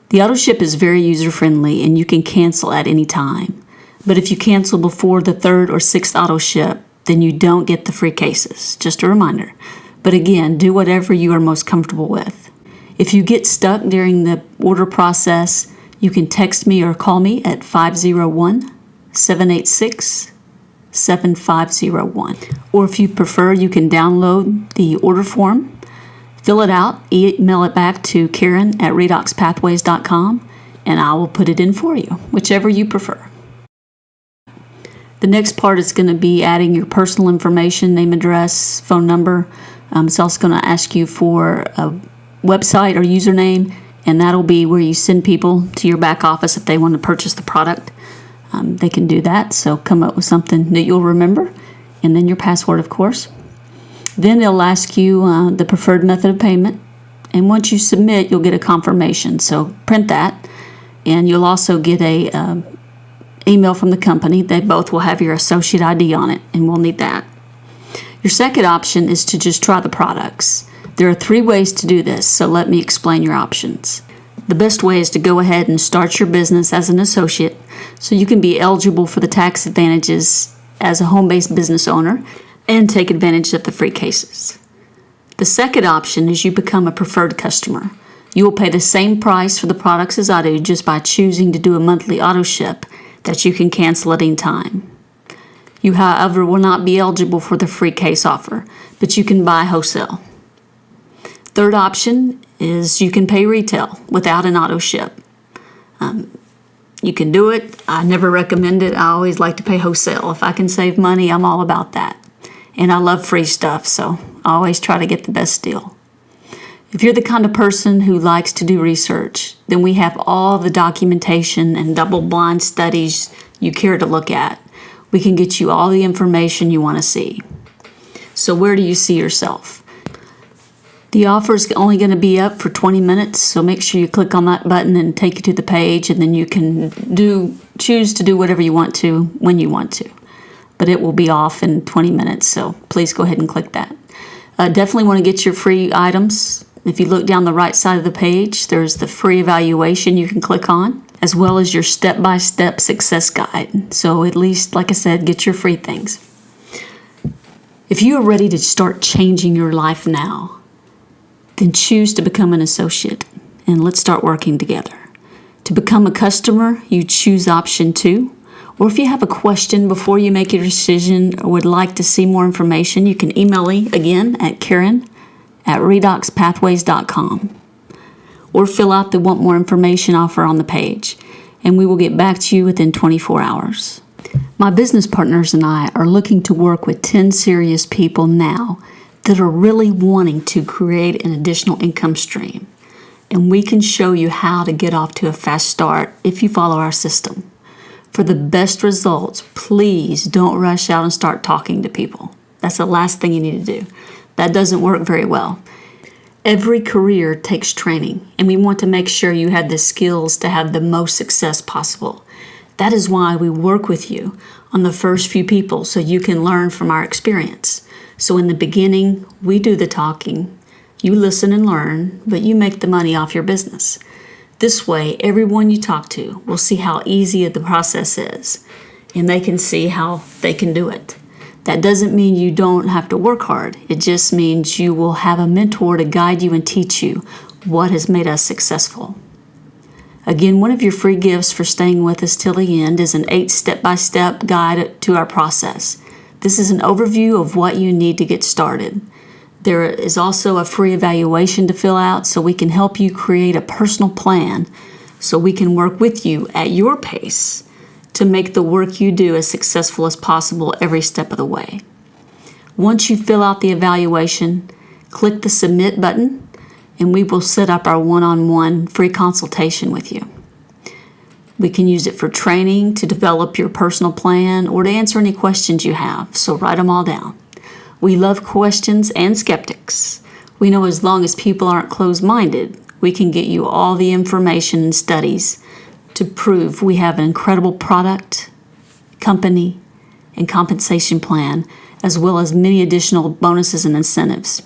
The auto ship is very user-friendly and you can cancel at any time. But if you cancel before the 3rd or 6th auto ship, then you don't get the free cases. Just a reminder. But again, do whatever you are most comfortable with. If you get stuck during the order process, you can text me or call me at 501-786-7501. Or if you prefer, you can download the order form, fill it out, email it back to Karen@redoxpathways.com, and I will put it in for you, whichever you prefer. The next part is going to be adding your personal information, name, address, phone number. It's also going to ask you for a website or username and that'll be where you send people to your back office if they want to purchase the product. They can do that, so come up with something that you'll remember, and then your password, of course. Then they'll ask you the preferred method of payment, and once you submit, you'll get a confirmation. So print that, and you'll also get a email from the company. They both will have your associate ID on it, and we'll need that. Your second option is to just try the products. There are 3 ways to do this, so let me explain your options. The best way is to go ahead and start your business as an associate so you can be eligible for the tax advantages as a home-based business owner and take advantage of the free cases. The second option is you become a preferred customer. You will pay the same price for the products as I do just by choosing to do a monthly auto ship that you can cancel at any time. You, however, will not be eligible for the free case offer, but you can buy wholesale. Third option is you can pay retail without an auto ship. You can do it. I never recommend it. I always like to pay wholesale. If I can save money, I'm all about that. And I love free stuff, so I always try to get the best deal. If you're the kind of person who likes to do research, then we have all the documentation and double-blind studies you care to look at. We can get you all the information you want to see. So where do you see yourself? The offer is only going to be up for 20 minutes, so make sure you click on that button and take you to the page, and then you can choose to do whatever you want to when you want to. But it will be off in 20 minutes, so please go ahead and click that. Definitely want to get your free items. If you look down the right side of the page, there's the free evaluation you can click on, as well as your step-by-step success guide. So at least, like I said, get your free things. If you are ready to start changing your life now, then choose to become an associate, and let's start working together. To become a customer, you choose option 2. Or if you have a question before you make your decision or would like to see more information, you can email me again at Karen@redoxpathways.com. Or fill out the Want More Information offer on the page, and we will get back to you within 24 hours. My business partners and I are looking to work with 10 serious people now that are really wanting to create an additional income stream. And we can show you how to get off to a fast start if you follow our system. For the best results, please don't rush out and start talking to people. That's the last thing you need to do. That doesn't work very well. Every career takes training, and we want to make sure you have the skills to have the most success possible. That is why we work with you on the first few people so you can learn from our experience. So in the beginning, we do the talking, you listen and learn, but you make the money off your business. This way, everyone you talk to will see how easy the process is, and they can see how they can do it. That doesn't mean you don't have to work hard. It just means you will have a mentor to guide you and teach you what has made us successful. Again, one of your free gifts for staying with us till the end is an 8 step-by-step guide to our process. This is an overview of what you need to get started. There is also a free evaluation to fill out so we can help you create a personal plan so we can work with you at your pace to make the work you do as successful as possible every step of the way. Once you fill out the evaluation, click the Submit button, and we will set up our one-on-one free consultation with you. We can use it for training, to develop your personal plan, or to answer any questions you have, so write them all down. We love questions and skeptics. We know as long as people aren't closed-minded, we can get you all the information and studies to prove we have an incredible product, company, and compensation plan, as well as many additional bonuses and incentives.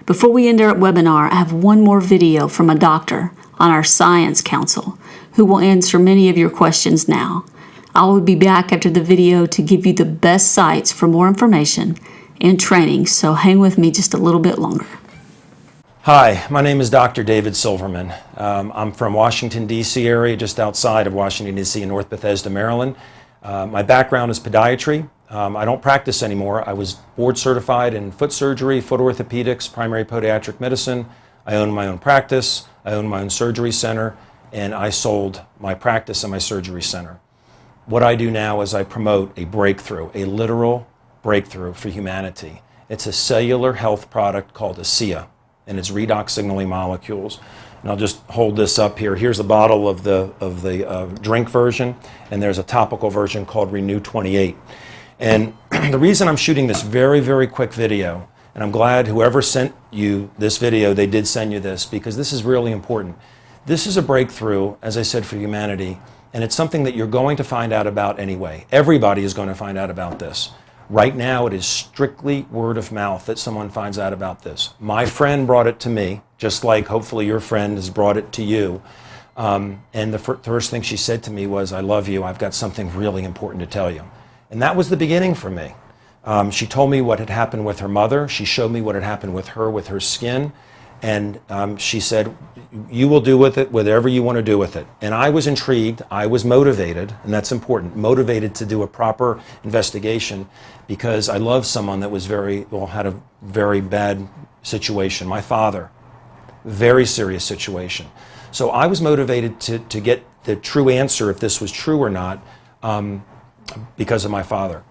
Before we end our webinar, I have one more video from a doctor on our Science Council who will answer many of your questions now. I will be back after the video to give you the best sites for more information and training, so hang with me just a little bit longer. Hi, my name is Dr. David Silverman. I'm from Washington, D.C. area, just outside of Washington, D.C. in North Bethesda, Maryland. My background is podiatry. I don't practice anymore. I was board certified in foot surgery, foot orthopedics, primary podiatric medicine. I own my own practice. I own my own surgery center, and I sold my practice and my surgery center. What I do now is I promote a breakthrough, a literal breakthrough for humanity. It's a cellular health product called ASEA, and it's redox signaling molecules. And I'll just hold this up here. Here's a bottle of the drink version, and there's a topical version called Renew 28. And the reason I'm shooting this very, very quick video, and I'm glad whoever sent you this video, they did send you this, because this is really important. This is a breakthrough, as I said, for humanity, and it's something that you're going to find out about anyway. Everybody is going to find out about this. Right now, it is strictly word of mouth that someone finds out about this. My friend brought it to me, just like hopefully your friend has brought it to you. And the first thing she said to me was, "I love you. I've got something really important to tell you." And that was the beginning for me. She told me what had happened with her mother. She showed me what had happened with her skin. And she said, "You will do with it whatever you want to do with it." And I was intrigued. I was motivated, and that's important, motivated to do a proper investigation, because I loved someone that was had a very bad situation. My father, very serious situation. So I was motivated to get the true answer if this was true or not, because of my father.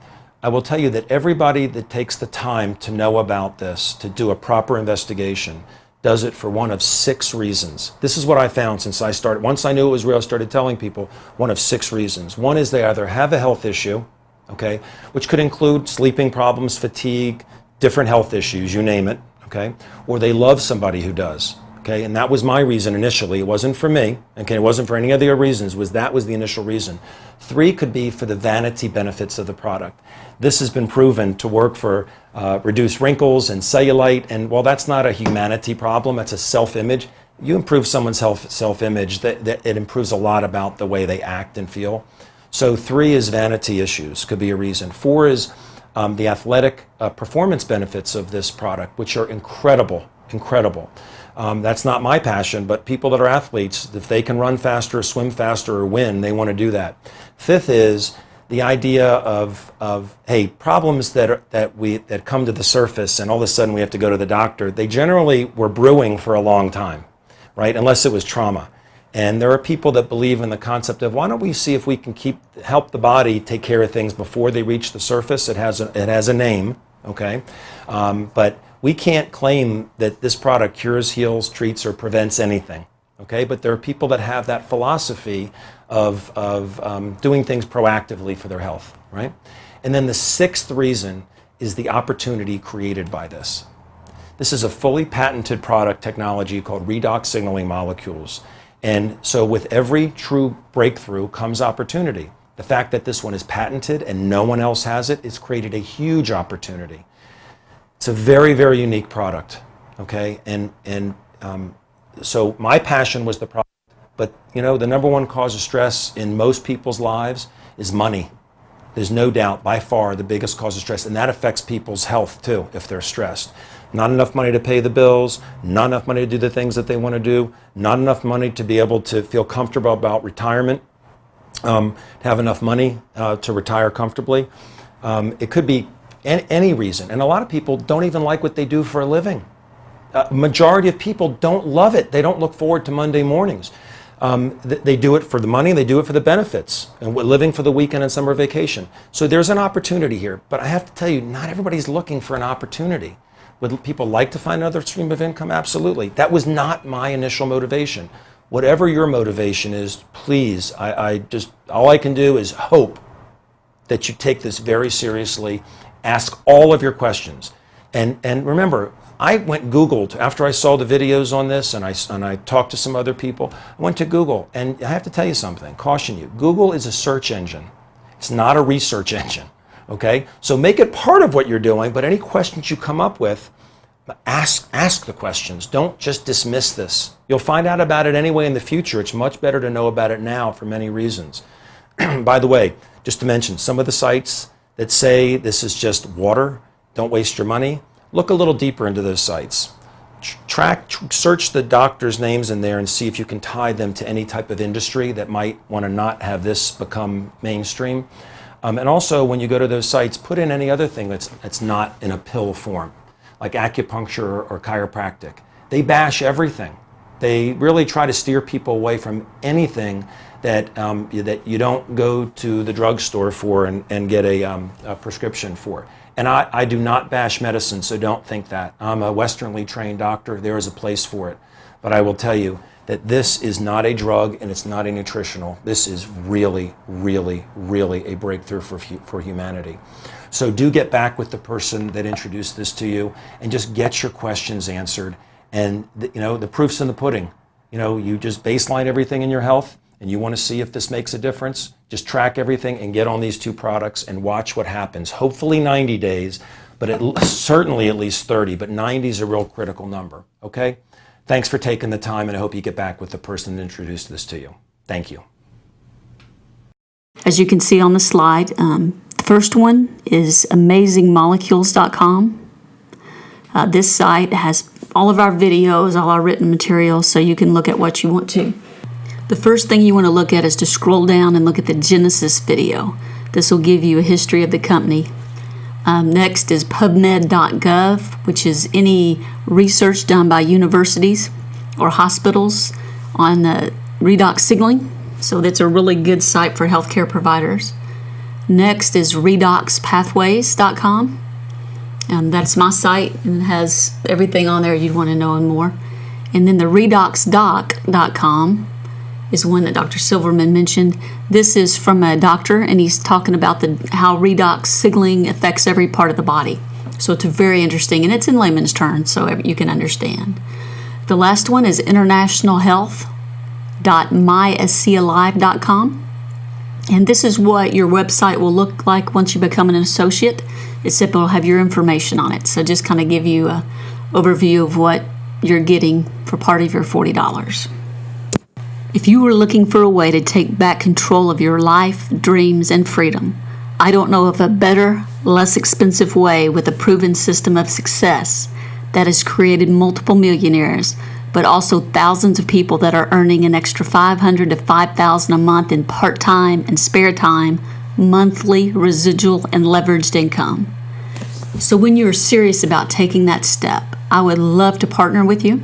I will tell you that everybody that takes the time to know about this, to do a proper investigation, does it for one of 6 reasons. This is what I found since I started. Once I knew it was real, I started telling people one of 6 reasons. One is they either have a health issue, okay, which could include sleeping problems, fatigue, different health issues, you name it, okay, or they love somebody who does. Okay, and that was my reason initially. It wasn't for me, okay, it wasn't for any other reasons, that was the initial reason. 3 could be for the vanity benefits of the product. This has been proven to work for reduced wrinkles and cellulite, and while that's not a humanity problem, it's a self-image. You improve someone's self-image, that it improves a lot about the way they act and feel. So 3 is vanity issues, could be a reason. 4 is the athletic performance benefits of this product, which are incredible. That's not my passion, but people that are athletes, if they can run faster, swim faster, or win, they want to do that. 5th is the idea of hey, problems that come to the surface and all of a sudden we have to go to the doctor, they generally were brewing for a long time, right? Unless it was trauma. And there are people that believe in the concept of, why don't we see if we can help the body take care of things before they reach the surface. It has a name, okay? But we can't claim that this product cures, heals, treats, or prevents anything, okay? But there are people that have that philosophy of doing things proactively for their health, right? And then the 6th reason is the opportunity created by this. This is a fully patented product technology called redox signaling molecules. And so with every true breakthrough comes opportunity. The fact that this one is patented and no one else has it, it's created a huge opportunity. It's a very, very unique product, okay? And so my passion was the product, but you know, the number one cause of stress in most people's lives is money. There's no doubt, by far, the biggest cause of stress, and that affects people's health too, if they're stressed. Not enough money to pay the bills, not enough money to do the things that they want to do, not enough money to be able to feel comfortable about retirement, have enough money to retire comfortably. It could be any reason. And a lot of people don't even like what they do for a living. Majority of people don't love it. They don't look forward to Monday mornings. They do it for the money, they do it for the benefits, and we're living for the weekend and summer vacation. So there's an opportunity here. But I have to tell you, not everybody's looking for an opportunity. Would people like to find another stream of income? Absolutely. That was not my initial motivation. Whatever your motivation is, please, all I can do is hope that you take this very seriously. Ask all of your questions. And remember, I went Googled after I saw the videos on this, and I talked to some other people. I went to Google, and I have to tell you something, caution you. Google is a search engine. It's not a research engine, okay? So make it part of what you're doing, but any questions you come up with, ask the questions. Don't just dismiss this. You'll find out about it anyway in the future. It's much better to know about it now for many reasons. By the way, just to mention, some of the sites that say this is just water, don't waste your money, look a little deeper into those sites. Search the doctors' names in there and see if you can tie them to any type of industry that might want to not have this become mainstream. And also, when you go to those sites, put in any other thing that's not in a pill form, like acupuncture or chiropractic. They bash everything. They really try to steer people away from anything that you don't go to the drugstore for and get a prescription for. And I do not bash medicine, so don't think that. I'm a Westernly trained doctor. There is a place for it. But I will tell you, that this is not a drug and it's not a nutritional. This is really, really, really a breakthrough for humanity. So do get back with the person that introduced this to you and just get your questions answered. And the proof's in the pudding. You just baseline everything in your health and you want to see if this makes a difference. Just track everything and get on these 2 products and watch what happens. Hopefully 90 days, but certainly at least 30, but 90 is a real critical number, okay? Thanks for taking the time, and I hope you get back with the person that introduced this to you. Thank you. As you can see on the slide, the first one is amazingmolecules.com. This site has all of our videos, all our written materials, so you can look at what you want to. The first thing you want to look at is to scroll down and look at the Genesis video. This will give you a history of the company. Next is pubmed.gov, which is any research done by universities or hospitals on redox signaling. So that's a really good site for healthcare providers. Next is redoxpathways.com. That's my site and has everything on there you'd want to know and more. And then the redoxdoc.com is one that Dr. Silverman mentioned. This is from a doctor, and he's talking about how redox signaling affects every part of the body. So it's very interesting, and it's in layman's terms, so you can understand. The last one is internationalhealth.myascialive.com. And this is what your website will look like once you become an associate, except it'll have your information on it. So just kind of give you an overview of what you're getting for part of your $40. If you were looking for a way to take back control of your life, dreams, and freedom, I don't know of a better, less expensive way with a proven system of success that has created multiple millionaires, but also thousands of people that are earning an extra $500 to $5,000 a month in part-time and spare time, monthly, residual, and leveraged income. So when you're serious about taking that step, I would love to partner with you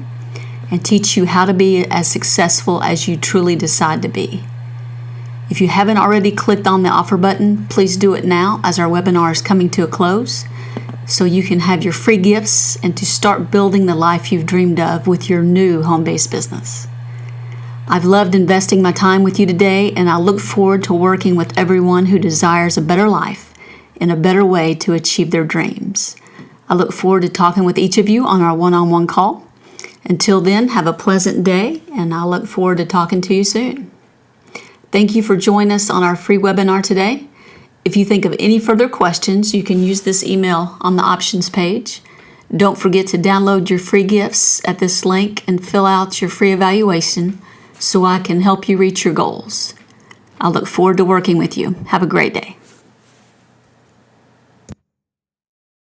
and teach you how to be as successful as you truly decide to be. If you haven't already clicked on the offer button, please do it now as our webinar is coming to a close, so you can have your free gifts and to start building the life you've dreamed of with your new home-based business. I've loved investing my time with you today, and I look forward to working with everyone who desires a better life and a better way to achieve their dreams. I look forward to talking with each of you on our one-on-one call. Until then, have a pleasant day, and I look forward to talking to you soon. Thank you for joining us on our free webinar today. If you think of any further questions, you can use this email on the options page. Don't forget to download your free gifts at this link and fill out your free evaluation so I can help you reach your goals. I look forward to working with you. Have a great day.